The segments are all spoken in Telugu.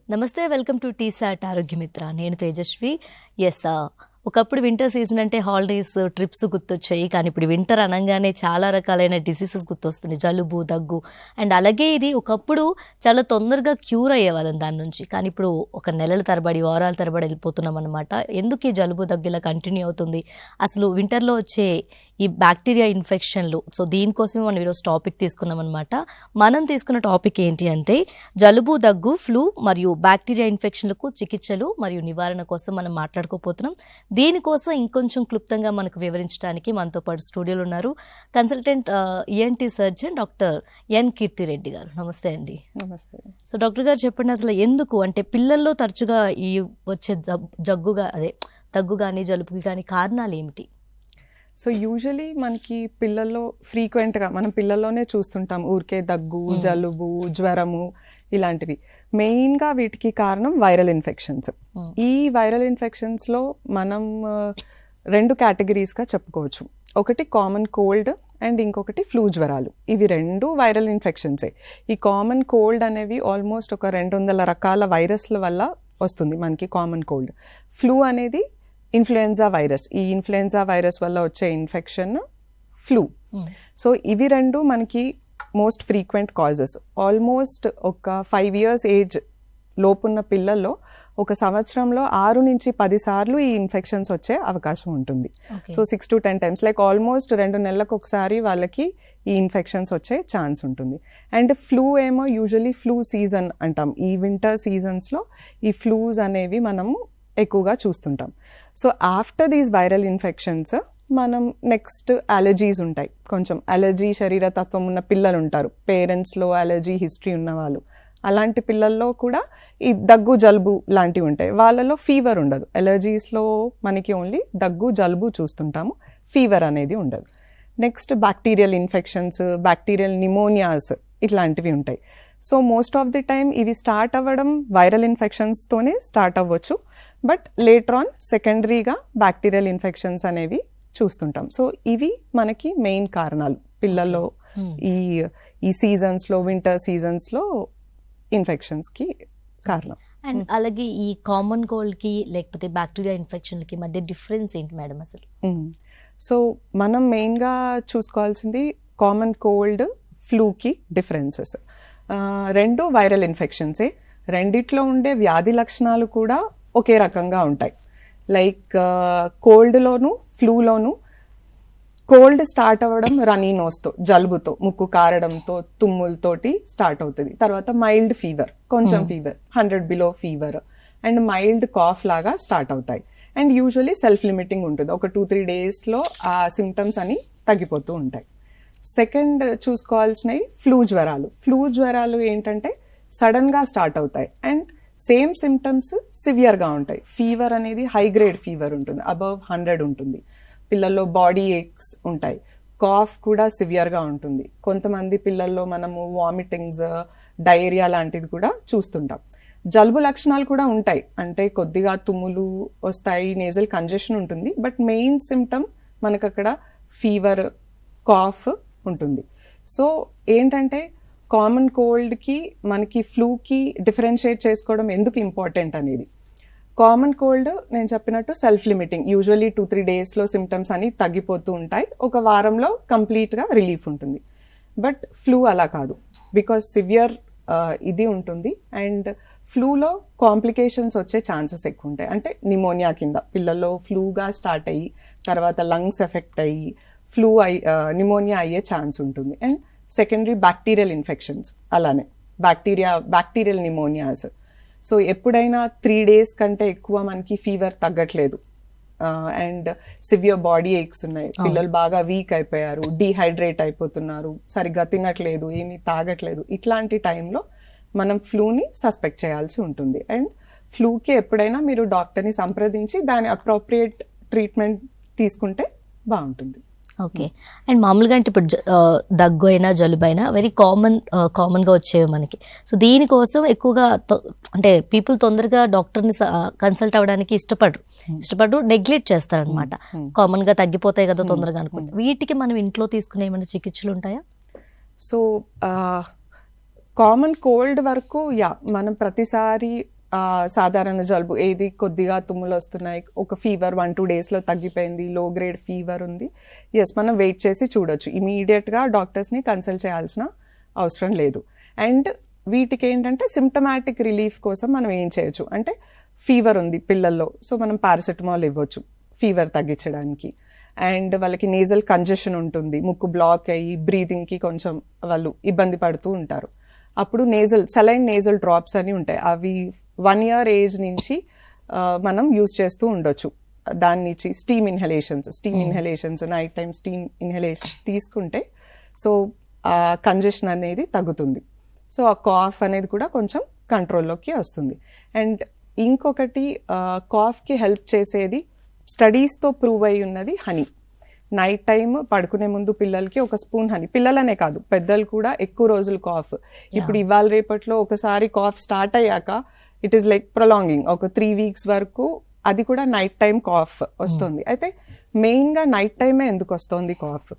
నమస్తే, వెల్కమ్ టు టీసాట్ ఆరోగ్యమిత్ర. నేను తేజస్వి. ఎస్, ఒకప్పుడు వింటర్ సీజన్ అంటే హాలిడేస్, ట్రిప్స్ గుర్తొచ్చాయి. కానీ ఇప్పుడు వింటర్ అనగానే చాలా రకాలైన డిసీజెస్ గుర్తొస్తున్నాయి, జలుబు, దగ్గు. అండ్ అలాగే ఇది ఒకప్పుడు చాలా తొందరగా క్యూర్ అయ్యేవాళ్ళం దాని నుంచి. కానీ ఇప్పుడు ఒక నెలల తరబడి, వారాల తరబడి వెళ్ళిపోతున్నాం అనమాట. ఎందుకు ఈ జలుబు, దగ్గు ఇలా కంటిన్యూ అవుతుంది? అసలు వింటర్లో వచ్చే ఈ బ్యాక్టీరియా ఇన్ఫెక్షన్లు, సో దీనికోసమే మనం ఈరోజు టాపిక్ తీసుకున్నాం అనమాట. మనం తీసుకున్న టాపిక్ ఏంటి అంటే జలుబు, దగ్గు, ఫ్లూ మరియు బ్యాక్టీరియా ఇన్ఫెక్షన్లకు చికిత్సలు మరియు నివారణ కోసం మనం మాట్లాడుకోపోతున్నాం. దీనికోసం ఇంకొంచెం క్లుప్తంగా మనకు వివరించడానికి మనతో పాటు స్టూడియోలో ఉన్నారు consultant ENT surgeon doctor N Keerthi Reddy గారు. నమస్తే అండి. నమస్తే. సో డాక్టర్ గారు చెప్పండి, అసలు ఎందుకు అంటే పిల్లల్లో తరచుగా ఈ వచ్చే దగ్గు కానీ జలుబుకి కానీ కారణాలు ఏమిటి? సో యూజువలీ మనకి పిల్లల్లో ఫ్రీక్వెంట్గా మనం పిల్లల్లోనే చూస్తుంటాం ఊరికే దగ్గు, జలుబు, జ్వరము ఇలాంటివి. మెయిన్గా వీటికి కారణం వైరల్ ఇన్ఫెక్షన్స్. ఈ వైరల్ ఇన్ఫెక్షన్స్లో మనం రెండు కేటగిరీస్గా చెప్పుకోవచ్చు. ఒకటి కామన్ కోల్డ్ అండ్ ఇంకొకటి ఫ్లూ జ్వరాలు. ఇవి రెండు వైరల్ ఇన్ఫెక్షన్సే. ఈ కామన్ కోల్డ్ అనేవి ఆల్మోస్ట్ ఒక 200 రకాల వైరస్ల వల్ల వస్తుంది మనకి కామన్ కోల్డ్. ఫ్లూ అనేది ఇన్ఫ్లుయెన్జా వైరస్. ఈ ఇన్ఫ్లుయెన్జా వైరస్ వల్ల వచ్చే ఇన్ఫెక్షన్ ఫ్లూ. సో ఇవి రెండు మనకి మోస్ట్ ఫ్రీక్వెంట్ కాజెస్. ఆల్మోస్ట్ ఒక 5 years ఏజ్ లోపున్న పిల్లల్లో ఒక సంవత్సరంలో 6 నుంచి 10 సార్లు ఈ ఇన్ఫెక్షన్స్ వచ్చే అవకాశం ఉంటుంది. So 6 to 10 times, like almost 2 నెలలకు ఒకసారి వాళ్ళకి ఈ ఇన్ఫెక్షన్స్ వచ్చే ఛాన్స్ ఉంటుంది. అండ్ ఫ్లూ ఏమో యూజువలీ ఫ్లూ సీజన్ అంటాం. ఈ వింటర్ సీజన్స్లో ఈ ఫ్లూస్ అనేవి మనము ఎక్కువగా చూస్తుంటాం. So after these viral infections మనం నెక్స్ట్ అలర్జీస్ ఉంటాయి. కొంచెం అలర్జీ శరీరతత్వం ఉన్న పిల్లలు ఉంటారు, పేరెంట్స్లో అలర్జీ హిస్టరీ ఉన్న వాళ్ళు. అలాంటి పిల్లల్లో కూడా ఈ దగ్గు, జలుబు లాంటివి ఉంటాయి. వాళ్ళలో ఫీవర్ ఉండదు. అలర్జీస్లో మనకి ఓన్లీ దగ్గు, జలుబు చూస్తుంటాము, ఫీవర్ అనేది ఉండదు. Next bacterial infections, bacterial pneumonias ఇట్లాంటివి ఉంటాయి. So most of the time ఇవి స్టార్ట్ అవ్వడం వైరల్ ఇన్ఫెక్షన్స్తోనే స్టార్ట్ అవ్వచ్చు. బట్ లేటర్ ఆన్ సెకండరీగా బ్యాక్టీరియల్ ఇన్ఫెక్షన్స్ అనేవి చూస్తుంటాం. సో ఇవి మనకి మెయిన్ కారణాలు పిల్లల్లో ఈ సీజన్స్లో, వింటర్ సీజన్స్లో ఇన్ఫెక్షన్స్కి కారణం. అండ్ అలాగే ఈ కామన్ కోల్డ్కి లేకపోతే బ్యాక్టీరియా ఇన్ఫెక్షన్లకి మధ్య డిఫరెన్స్ ఏంటి మేడం అసలు? సో మనం మెయిన్గా చూసుకోవాల్సింది కామన్ కోల్డ్, ఫ్లూకి డిఫరెన్సెస్. రెండు వైరల్ ఇన్ఫెక్షన్సే. రెండిట్లో ఉండే వ్యాధి లక్షణాలు కూడా ఒకే రకంగా ఉంటాయి. లైక్ కోల్డ్లోను, ఫ్లూలోను కోల్డ్ స్టార్ట్ అవ్వడం రన్నీ నోస్తో, జలుబుతో, ముక్కు కారడంతో, తుమ్ములతోటి స్టార్ట్ అవుతుంది. తర్వాత మైల్డ్ ఫీవర్, కొంచెం fever, 100 below fever and mild cough లాగా స్టార్ట్ అవుతాయి. అండ్ యూజువలీ సెల్ఫ్ లిమిటింగ్ ఉంటుంది. ఒక 2-3 daysలో ఆ సిమ్టమ్స్ అని తగ్గిపోతూ ఉంటాయి. సెకండ్ చూసుకోవాల్సినవి ఫ్లూ జ్వరాలు. ఫ్లూ జ్వరాలు ఏంటంటే సడన్గా స్టార్ట్ అవుతాయి అండ్ సేమ్ సిమ్టమ్స్ సివియర్గా ఉంటాయి. ఫీవర్ అనేది హై గ్రేడ్ ఫీవర్ ఉంటుంది, అబవ్ 100 ఉంటుంది. పిల్లల్లో బాడీ ఏక్స్ ఉంటాయి, కాఫ్ కూడా సివియర్గా ఉంటుంది. కొంతమంది పిల్లల్లో మనము వామిటింగ్స్, డయేరియా లాంటిది కూడా చూస్తుంటాం. జలుబు లక్షణాలు కూడా ఉంటాయి, అంటే కొద్దిగా తుమ్ములు వస్తాయి, నేజల్ కంజెషన్ ఉంటుంది. బట్ మెయిన్ సిమ్టమ్ మనకు అక్కడ ఫీవర్, కాఫ్ ఉంటుంది. సో ఏంటంటే కామన్ కోల్డ్కి మనకి ఫ్లూకి డిఫరెన్షియేట్ చేసుకోవడం ఎందుకు ఇంపార్టెంట్ అనేది. కామన్ కోల్డ్ నేను చెప్పినట్టు సెల్ఫ్ లిమిటింగ్, యూజువల్లీ 2-3 daysలో సిమ్టమ్స్ అని తగ్గిపోతూ ఉంటాయి, ఒక వారంలో కంప్లీట్గా రిలీఫ్ ఉంటుంది. బట్ ఫ్లూ అలా కాదు, బికాజ్ సివియర్ ఇది ఉంటుంది. అండ్ ఫ్లూలో కాంప్లికేషన్స్ వచ్చే ఛాన్సెస్ ఎక్కువ ఉంటాయి. అంటే నిమోనియా కింద పిల్లల్లో ఫ్లూగా స్టార్ట్ అయ్యి తర్వాత లంగ్స్ ఎఫెక్ట్ అయ్యి నిమోనియా అయ్యే ఛాన్స్ ఉంటుంది. అండ్ సెకండరీ బ్యాక్టీరియల్ ఇన్ఫెక్షన్స్, అలానే బ్యాక్టీరియల్ నిమోనియాస్. సో ఎప్పుడైనా 3 days కంటే ఎక్కువ మనకి ఫీవర్ తగ్గట్లేదు అండ్ సివియర్ బాడీ ఏక్స్ ఉన్నాయి, పిల్లలు బాగా వీక్ అయిపోయారు, డీహైడ్రేట్ అయిపోతున్నారు, సరిగ్గా తినట్లేదు, ఏమీ తాగట్లేదు, ఇట్లాంటి టైంలో మనం ఫ్లూని సస్పెక్ట్ చేయాల్సి ఉంటుంది. అండ్ ఫ్లూకి ఎప్పుడైనా మీరు డాక్టర్ని సంప్రదించి దాని అప్రోప్రియేట్ ట్రీట్మెంట్ తీసుకుంటే బాగుంటుంది. ఓకే. అండ్ మామూలుగా అంటే ఇప్పుడు దగ్గు అయినా జలుబు అయినా వెరీ కామన్గా వచ్చేవి మనకి. సో దీనికోసం ఎక్కువగా అంటే పీపుల్ తొందరగా డాక్టర్ని కన్సల్ట్ అవ్వడానికి ఇష్టపడరు, నెగ్లెక్ట్ చేస్తారనమాట. కామన్గా తగ్గిపోతాయి కదా తొందరగా అనుకుంటే. వీటికి మనం ఇంట్లో తీసుకునే ఏమైనా చికిత్సలు ఉంటాయా? సో కామన్ కోల్డ్ వరకు మనం ప్రతిసారి సాధారణ జలుబు ఏది కొద్దిగా తుమ్ములు వస్తున్నాయి, ఒక ఫీవర్ 1-2 డేస్లో తగ్గిపోయింది, లో గ్రేడ్ ఫీవర్ ఉంది, ఎస్ మనం వెయిట్ చేసి చూడొచ్చు. ఇమీడియట్గా డాక్టర్స్ని కన్సల్ట్ చేయాల్సిన అవసరం లేదు. అండ్ వీటికి ఏంటంటే సిమ్టమాటిక్ రిలీఫ్ కోసం మనం ఏం చేయొచ్చు అంటే ఫీవర్ ఉంది పిల్లల్లో, సో మనం పారాసెటమాల్ ఇవ్వచ్చు ఫీవర్ తగ్గించడానికి. అండ్ వాళ్ళకి నేజల్ కంజెషన్ ఉంటుంది, ముక్కు బ్లాక్ అయ్యి బ్రీతింగ్కి కొంచెం వాళ్ళు ఇబ్బంది పడుతూ ఉంటారు. అప్పుడు సెలైన్ నేజల్ డ్రాప్స్ అని ఉంటాయి, అవి 1 year ఏజ్ నుంచి మనం యూజ్ చేస్తూ ఉండొచ్చు. దాని నుంచి steam inhalations night time steam inhalation తీసుకుంటే సో ఆ కంజెషన్ అనేది తగ్గుతుంది. సో ఆ కాఫ్ అనేది కూడా కొంచెం కంట్రోల్లోకి వస్తుంది. అండ్ ఇంకొకటి కాఫ్కి హెల్ప్ చేసేది స్టడీస్తో ప్రూవ్ అయి ఉన్నది హనీ. నైట్ టైం పడుకునే ముందు పిల్లలకి 1 స్పూన్ హనీ, పిల్లలనే కాదు పెద్దలు కూడా ఎక్కువ రోజులు కాఫ్, ఇప్పుడు ఇవాళ రేపట్లో ఒకసారి కాఫ్ స్టార్ట్ అయ్యాక ఇట్ ఈస్ లైక్ ప్రొలాంగింగ్, ఒక 3 weeks వరకు అది కూడా నైట్ టైం కాఫ్ వస్తుంది. అయితే మెయిన్గా నైట్ టైమే ఎందుకు వస్తుంది కాఫ్?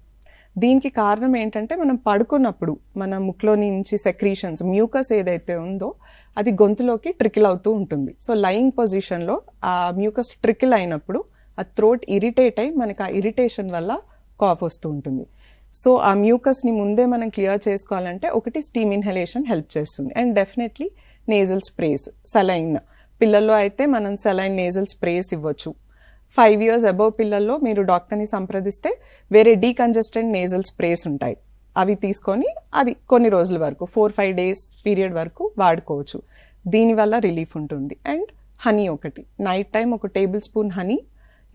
దీనికి కారణం ఏంటంటే మనం పడుకున్నప్పుడు మన ముక్కులో నుంచి సెక్రీషన్స్ మ్యూకస్ ఏదైతే ఉందో అది గొంతులోకి ట్రికిల్ అవుతూ ఉంటుంది. సో లయింగ్ పొజిషన్లో ఆ మ్యూకస్ ట్రికిల్ అయినప్పుడు ఆ థ్రోట్ ఇరిటేట్ అయ్యి మనకి ఆ ఇరిటేషన్ వల్ల కాఫ్ వస్తూ ఉంటుంది. సో ఆ మ్యూకస్ని ముందే మనం క్లియర్ చేసుకోవాలంటే ఒకటి స్టీమ్ ఇన్హలేషన్ హెల్ప్ చేస్తుంది. And definitely nasal sprays, saline పిల్లల్లో అయితే మనం సెలైన్ నేజల్ స్ప్రేస్ ఇవ్వచ్చు. 5 years అబవ్ పిల్లల్లో మీరు డాక్టర్ని సంప్రదిస్తే వేరే డీకంజెస్టెంట్ నేజల్ స్ప్రేస్ ఉంటాయి, అవి తీసుకొని అది కొన్ని రోజుల వరకు 4-5 days పీరియడ్ వరకు వాడుకోవచ్చు. దీనివల్ల రిలీఫ్ ఉంటుంది. అండ్ హనీ ఒకటి, night time 1 tablespoon honey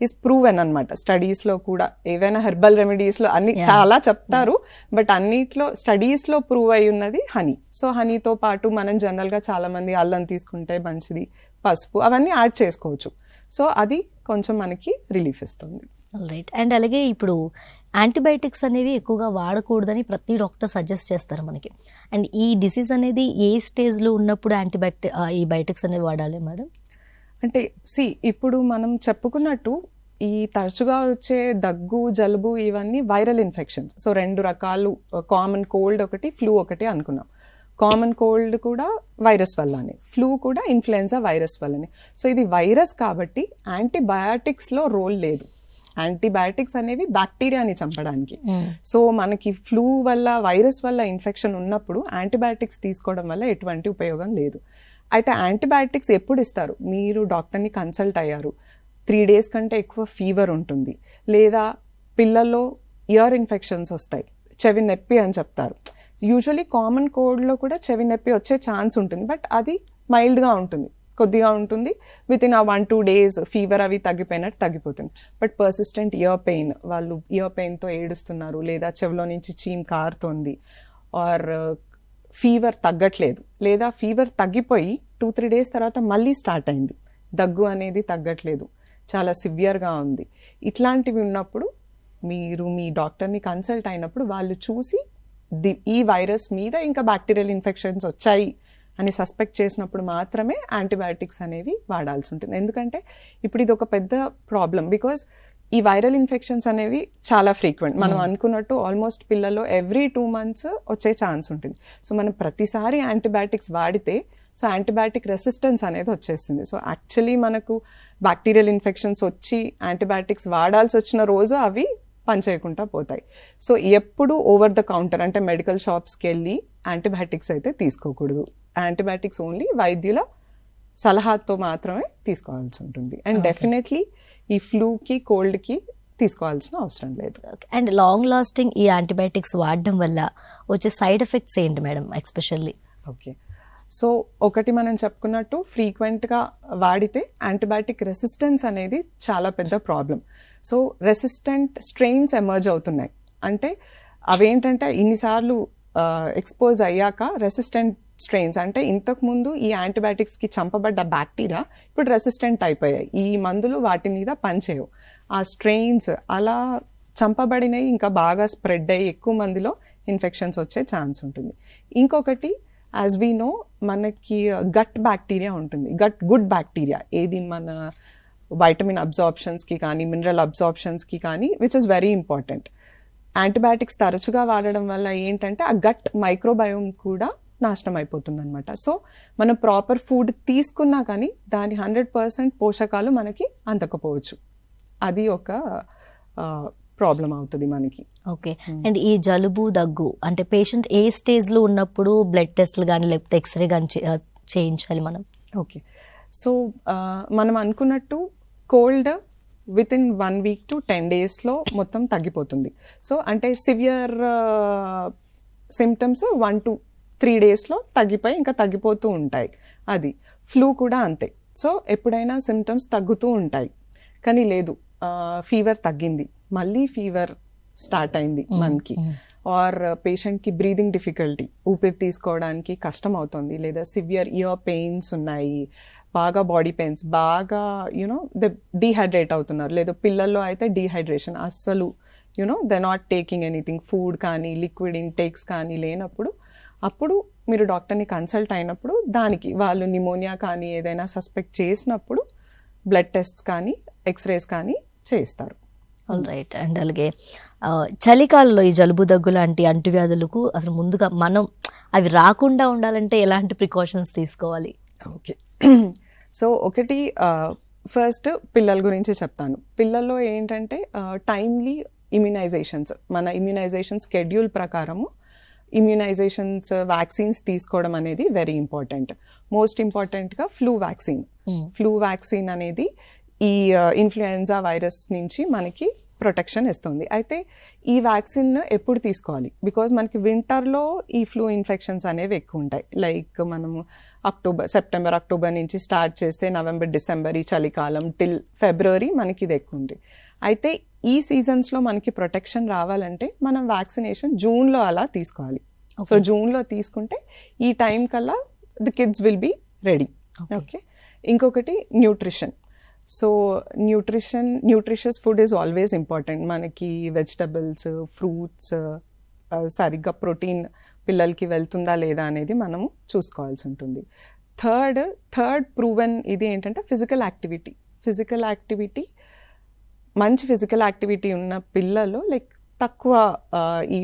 is proven అనమాట. స్టడీస్లో కూడా ఏవైనా హెర్బల్ రెమెడీస్లో అన్ని చాలా చెప్తారు, బట్ అన్నిట్లో స్టడీస్లో ప్రూవ్ అయి ఉన్నది హనీ. సో హనీతో పాటు మనం జనరల్గా చాలామంది అల్లం తీసుకుంటే మంచిది, పసుపు అవన్నీ యాడ్ చేసుకోవచ్చు. సో అది కొంచెం మనకి రిలీఫ్ ఇస్తుంది. రైట్. అండ్ అలాగే ఇప్పుడు యాంటీబయాటిక్స్ అనేవి ఎక్కువగా వాడకూడదని ప్రతి డాక్టర్ సజెస్ట్ చేస్తారు మనకి. అండ్ ఈ డిసీజ్ అనేది ఏ స్టేజ్లో ఉన్నప్పుడు ఈ బయోటిక్స్ అనేవి వాడాలి మేడం? అంటే ఇప్పుడు మనం చెప్పుకున్నట్టు ఈ తరచుగా వచ్చే దగ్గు, జలుబు ఇవన్నీ వైరల్ ఇన్ఫెక్షన్స్. సో 2 రకాలు, కామన్ కోల్డ్ ఒకటి, ఫ్లూ ఒకటి అనుకున్నాం. కామన్ కోల్డ్ కూడా వైరస్ వల్లనే, ఫ్లూ కూడా ఇన్ఫ్లుయెన్జా వైరస్ వల్లనే. సో ఇది వైరస్ కాబట్టి యాంటీబయాటిక్స్లో రోల్ లేదు. యాంటీబయాటిక్స్ అనేవి బ్యాక్టీరియాని చంపడానికి. సో మనకి ఫ్లూ వల్ల, వైరస్ వల్ల ఇన్ఫెక్షన్ ఉన్నప్పుడు యాంటీబయాటిక్స్ తీసుకోవడం వల్ల ఎటువంటి ఉపయోగం లేదు. అయితే యాంటీబయాటిక్స్ ఎప్పుడు ఇస్తారు? మీరు డాక్టర్ని కన్సల్ట్ అయ్యారు, 3 days కంటే ఎక్కువ ఫీవర్ ఉంటుంది, లేదా పిల్లల్లో ఇయర్ ఇన్ఫెక్షన్స్ వస్తాయి, చెవి నొప్పి అని చెప్తారు. యూజువలీ కామన్ కోల్డ్లో కూడా చెవి నొప్పి వచ్చే ఛాన్స్ ఉంటుంది, బట్ అది మైల్డ్గా ఉంటుంది, కొద్దిగా ఉంటుంది. వితిన్ 1-2 days ఫీవర్ అవి తగ్గిపోయినట్టు తగ్గిపోతుంది. బట్ పర్సిస్టెంట్ ఇయర్ పెయిన్, వాళ్ళు ఇయర్ పెయిన్తో ఏడుస్తున్నారు, లేదా చెవిలో నుంచి చీమ్ కారుతోంది, ఆర్ ఫీవర్ తగ్గట్లేదు, లేదా ఫీవర్ తగ్గిపోయి 2-3 days తర్వాత మళ్ళీ స్టార్ట్ అయింది, దగ్గు అనేది తగ్గట్లేదు, చాలా సివియర్గా ఉంది, ఇట్లాంటివి ఉన్నప్పుడు మీరు మీ డాక్టర్ని కన్సల్ట్ అయినప్పుడు వాళ్ళు చూసి ఈ వైరస్ మీద ఇంకా బ్యాక్టీరియల్ ఇన్ఫెక్షన్స్ వచ్చాయి అని సస్పెక్ట్ చేసినప్పుడు మాత్రమే యాంటీబయాటిక్స్ అనేవి వాడాల్సి ఉంటుంది. ఎందుకంటే ఇప్పుడు ఇది ఒక పెద్ద ప్రాబ్లం, బికాజ్ ఈ వైరల్ ఇన్ఫెక్షన్స్ అనేవి చాలా ఫ్రీక్వెంట్. మనం అనుకున్నట్టు ఆల్మోస్ట్ పిల్లల్లో ఎవ్రీ 2 months వచ్చే ఛాన్స్ ఉంటుంది. సో మనం ప్రతిసారి యాంటీబయాటిక్స్ వాడితే సో యాంటీబయాటిక్ రెసిస్టెన్స్ అనేది వచ్చేస్తుంది. సో యాక్చువల్లీ మనకు బ్యాక్టీరియల్ ఇన్ఫెక్షన్స్ వచ్చి యాంటీబయాటిక్స్ వాడాల్సి వచ్చిన రోజు అవి పనిచేయకుండా పోతాయి. సో ఎప్పుడు ఓవర్ ద కౌంటర్ అంటే మెడికల్ షాప్స్కి వెళ్ళి యాంటీబయాటిక్స్ అయితే తీసుకోకూడదు. యాంటీబయాటిక్స్ ఓన్లీ వైద్యుల సలహాతో మాత్రమే తీసుకోవాల్సి ఉంటుంది. అండ్ డెఫినెట్లీ ఈ ఫ్లూకి, కోల్డ్కి తీసుకోవాల్సిన అవసరం లేదు. అండ్ లాంగ్ లాస్టింగ్ ఈ యాంటీబయాటిక్స్ వాడడం వల్ల వచ్చే సైడ్ ఎఫెక్ట్స్ ఏంటి మేడం ఎస్పెషల్లీ? ఓకే, సో ఒకటి మనం చెప్పుకున్నట్టు ఫ్రీక్వెంట్గా వాడితే యాంటీబయాటిక్ రెసిస్టెన్స్ అనేది చాలా పెద్ద problem. So resistant strains emerge అవుతున్నాయి, అంటే అవేంటంటే ఇన్నిసార్లు ఎక్స్పోజ్ అయ్యాక రెసిస్టెంట్ స్ట్రెయిన్స్, అంటే ఇంతకుముందు ఈ యాంటీబయాటిక్స్కి చంపబడ్డ బ్యాక్టీరియా ఇప్పుడు రెసిస్టెంట్ అయిపోయాయి, ఈ మందులు వాటి మీద పనిచేయవు. ఆ స్ట్రెయిన్స్ అలా చంపబడినవి ఇంకా బాగా స్ప్రెడ్ అయ్యి ఎక్కువ మందిలో ఇన్ఫెక్షన్స్ వచ్చే ఛాన్స్ ఉంటుంది. ఇంకొకటి, యాజ్ వీ నో, మనకి గట్ బ్యాక్టీరియా ఉంటుంది, గుడ్ బ్యాక్టీరియా, ఏది మన వైటమిన్ అబ్జార్ప్షన్స్కి కానీ మినరల్ అబ్జార్ప్షన్స్కి కానీ, which is very important. Antibiotics తరచుగా వాడడం వల్ల ఏంటంటే ఆ గట్ మైక్రోబయోమ్ కూడా నాశనం అయిపోతుంది అనమాట. సో మనం ప్రాపర్ ఫుడ్ తీసుకున్నా కానీ దాని 100% పోషకాలు మనకి అందకపోవచ్చు. అది ఒక ప్రాబ్లం అవుతుంది మనకి. ఓకే. అండ్ ఈ జలుబు దగ్గు అంటే పేషెంట్ ఏ స్టేజ్లో ఉన్నప్పుడు బ్లడ్ టెస్ట్లు కానీ లేకపోతే ఎక్స్రే కానీ చేయించాలి మనం? ఓకే. సో మనం అనుకున్నట్టు కోల్డ్ వితిన్ 1 week to 10 daysలో మొత్తం తగ్గిపోతుంది. సో అంటే సివియర్ సిమ్టమ్స్ 1 to 3 daysలో తగ్గిపోయి ఇంకా తగ్గిపోతూ ఉంటాయి. అది ఫ్లూ కూడా అంతే. సో ఎప్పుడైనా సిమ్టమ్స్ తగ్గుతూ ఉంటాయి, కానీ లేదు ఫీవర్ తగ్గింది, మళ్ళీ ఫీవర్ స్టార్ట్ అయింది మనకి, ఆర్ పేషెంట్కి బ్రీదింగ్ డిఫికల్టీ, ఊపిరి తీసుకోవడానికి కష్టం అవుతుంది, లేదా సివియర్ ఇయర్ పెయిన్స్ ఉన్నాయి, బాగా బాడీ పెయిన్స్, బాగా డీహైడ్రేట్ అవుతున్నారు, లేదా పిల్లల్లో అయితే డీహైడ్రేషన్ అస్సలు they not taking anything, food కానీ లిక్విడ్ ఇంటేక్స్ కానీ లేనప్పుడు, అప్పుడు మీరు డాక్టర్ని కన్సల్ట్ అయినప్పుడు దానికి వాళ్ళు నిమోనియా కానీ ఏదైనా సస్పెక్ట్ చేసినప్పుడు బ్లడ్ టెస్ట్స్ కానీ ఎక్స్రేస్ కానీ చేస్తారు. All right. అండ్ అలాగే చలికాలంలో ఈ జలుబు దగ్గు లాంటి అంటువ్యాధులకు అసలు ముందుగా మనం అవి రాకుండా ఉండాలంటే ఎలాంటి ప్రికాషన్స్ తీసుకోవాలి? ఓకే. సో ఒకటి ఫస్ట్ పిల్లల గురించి చెప్తాను. పిల్లల్లో ఏంటంటే టైమ్లీ ఇమ్యునైజేషన్స్, మన ఇమ్యునైజేషన్ స్కెడ్యూల్ ప్రకారము ఇమ్యునైజేషన్స్ వ్యాక్సిన్స్ తీసుకోవడం అనేది వెరీ ఇంపార్టెంట్. మోస్ట్ ఇంపార్టెంట్గా ఫ్లూ వ్యాక్సిన్. ఫ్లూ వ్యాక్సిన్ అనేది ఈ ఇన్ఫ్లుయెన్జా వైరస్ నుంచి మనకి ప్రొటెక్షన్ ఇస్తుంది. అయితే ఈ వ్యాక్సిన్ ఎప్పుడు తీసుకోవాలి? బికాజ్ మనకి వింటర్లో ఈ ఫ్లూ ఇన్ఫెక్షన్స్ అనేవి ఎక్కువ ఉంటాయి. లైక్ మనము సెప్టెంబర్ అక్టోబర్ నుంచి స్టార్ట్ చేస్తే నవంబర్ డిసెంబర్ ఈ చలికాలం టిల్ ఫిబ్రవరి మనకి ఇది ఎక్కువ ఉంది. అయితే ఈ సీజన్స్లో మనకి ప్రొటెక్షన్ రావాలంటే మనం వ్యాక్సినేషన్ జూన్లో అలా తీసుకోవాలి. సో జూన్లో తీసుకుంటే ఈ టైం కల్లా the kids will be ready. Okay. ఇంకొకటి nutrition. So nutritious food is always important. మనకి వెజిటబుల్స్, ఫ్రూట్స్, సరిగ్గా ప్రోటీన్ పిల్లలకి వెళ్తుందా లేదా అనేది మనము చూసుకోవాల్సి ఉంటుంది. థర్డ్ ప్రూవెన్ ఇది ఏంటంటే ఫిజికల్ యాక్టివిటీ. మంచి ఫిజికల్ యాక్టివిటీ ఉన్న పిల్లలు లైక్ తక్కువ ఈ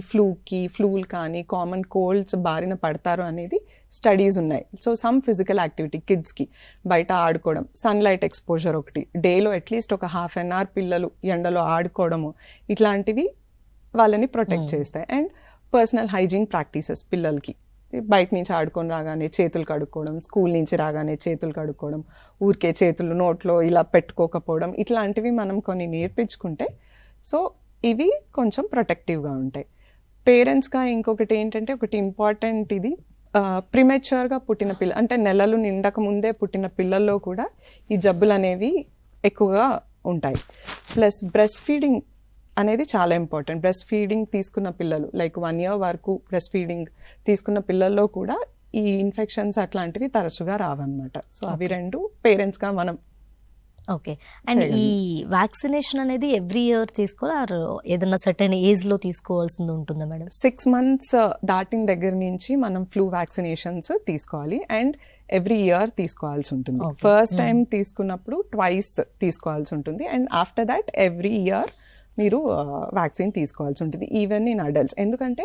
ఫ్లూలు కానీ కామన్ కోల్డ్స్ బారిన పడతారు అనేది స్టడీస్ ఉన్నాయి. సో సమ్ ఫిజికల్ యాక్టివిటీ కిడ్స్కి, బయట ఆడుకోవడం, సన్లైట్ ఎక్స్పోజర్ ఒకటి, డేలో అట్లీస్ట్ ఒక ½ an hour పిల్లలు ఎండలో ఆడుకోవడము, ఇట్లాంటివి వాళ్ళని ప్రొటెక్ట్ చేస్తాయి. అండ్ పర్సనల్ హైజీన్ ప్రాక్టీసెస్, పిల్లలకి బయట నుంచి ఆడుకొని రాగానే చేతులు కడుక్కోవడం, స్కూల్ నుంచి రాగానే చేతులు కడుక్కోవడం, ఊరికే చేతులు నోట్లో ఇలా పెట్టుకోకపోవడం, ఇట్లాంటివి మనం కొన్ని నేర్పించుకుంటే సో ఇవి కొంచెం ప్రొటెక్టివ్గా ఉంటాయి. పేరెంట్స్గా ఇంకొకటి ఏంటంటే ఒకటి ఇంపార్టెంట్, ఇది ప్రిమెచ్యూర్గా పుట్టిన పిల్ల అంటే నెలలు నిండక ముందే పుట్టిన పిల్లల్లో కూడా ఈ జబ్బులు అనేవి ఎక్కువగా ఉంటాయి. ప్లస్ బ్రెస్ట్ ఫీడింగ్ అనేది చాలా ఇంపార్టెంట్. బ్రెస్ట్ ఫీడింగ్ తీసుకున్న పిల్లలు లైక్ 1 year వరకు బ్రెస్ట్ ఫీడింగ్ తీసుకున్న పిల్లల్లో కూడా ఈ ఇన్ఫెక్షన్స్ అట్లాంటివి తరచుగా రావన్నమాట. సో అవి రెండు పేరెంట్స్గా మనం. ఓకే. అండ్ ఈ వ్యాక్సినేషన్ అనేది ఎవ్రీ ఇయర్ తీసుకోవాలి ఆర్ ఏదైనా సర్టెన్ ఏజ్లో తీసుకోవాల్సింది ఉంటుందా మేడం? 6 months దాటిన దగ్గర నుంచి మనం ఫ్లూ వ్యాక్సినేషన్స్ తీసుకోవాలి అండ్ ఎవ్రీ ఇయర్ తీసుకోవాల్సి ఉంటుంది. ఫస్ట్ టైం తీసుకున్నప్పుడు ట్వైస్ తీసుకోవాల్సి ఉంటుంది and after that every year మీరు వ్యాక్సిన్ తీసుకోవాల్సి ఉంటుంది, ఈవెన్ ఇన్ అడల్ట్స్. ఎందుకంటే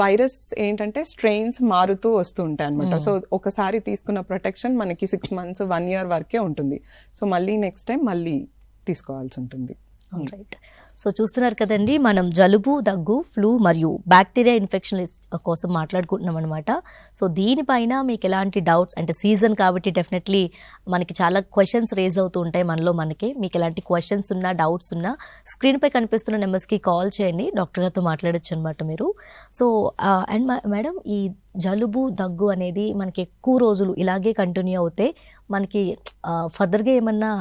వైరస్ ఏంటంటే స్ట్రెయిన్స్ మారుతూ వస్తూ ఉంటాయి అనమాట. సో ఒకసారి తీసుకున్న ప్రొటెక్షన్ మనకి 6 months 1 year వరకే ఉంటుంది. సో మళ్ళీ నెక్స్ట్ టైం మళ్ళీ తీసుకోవాల్సి ఉంటుంది. రైట్. సో చూస్తున్నారు కదండి, మనం జలుబు, దగ్గు, ఫ్లూ మరియు బ్యాక్టీరియా ఇన్ఫెక్షన్ కోసం మాట్లాడుకుంటున్నాం అనమాట. సో దీనిపైన మీకు ఎలాంటి డౌట్స్, అంటే సీజన్ కాబట్టి డెఫినెట్లీ మనకి చాలా క్వశ్చన్స్ రేజ్ అవుతూ ఉంటాయి మనకి. మీకు ఎలాంటి క్వశ్చన్స్ ఉన్నా, డౌట్స్ ఉన్నా స్క్రీన్పై కనిపిస్తున్న నెంబర్స్కి కాల్ చేయండి, డాక్టర్ గారితో మాట్లాడచ్చు అనమాట మీరు. సో అండ్ మేడం, ఈ జలుబు, దగ్గు అనేది మనకి ఎక్కువ రోజులు ఇలాగే కంటిన్యూ అవుతే మనకి ఫర్దర్గా ఏమన్నా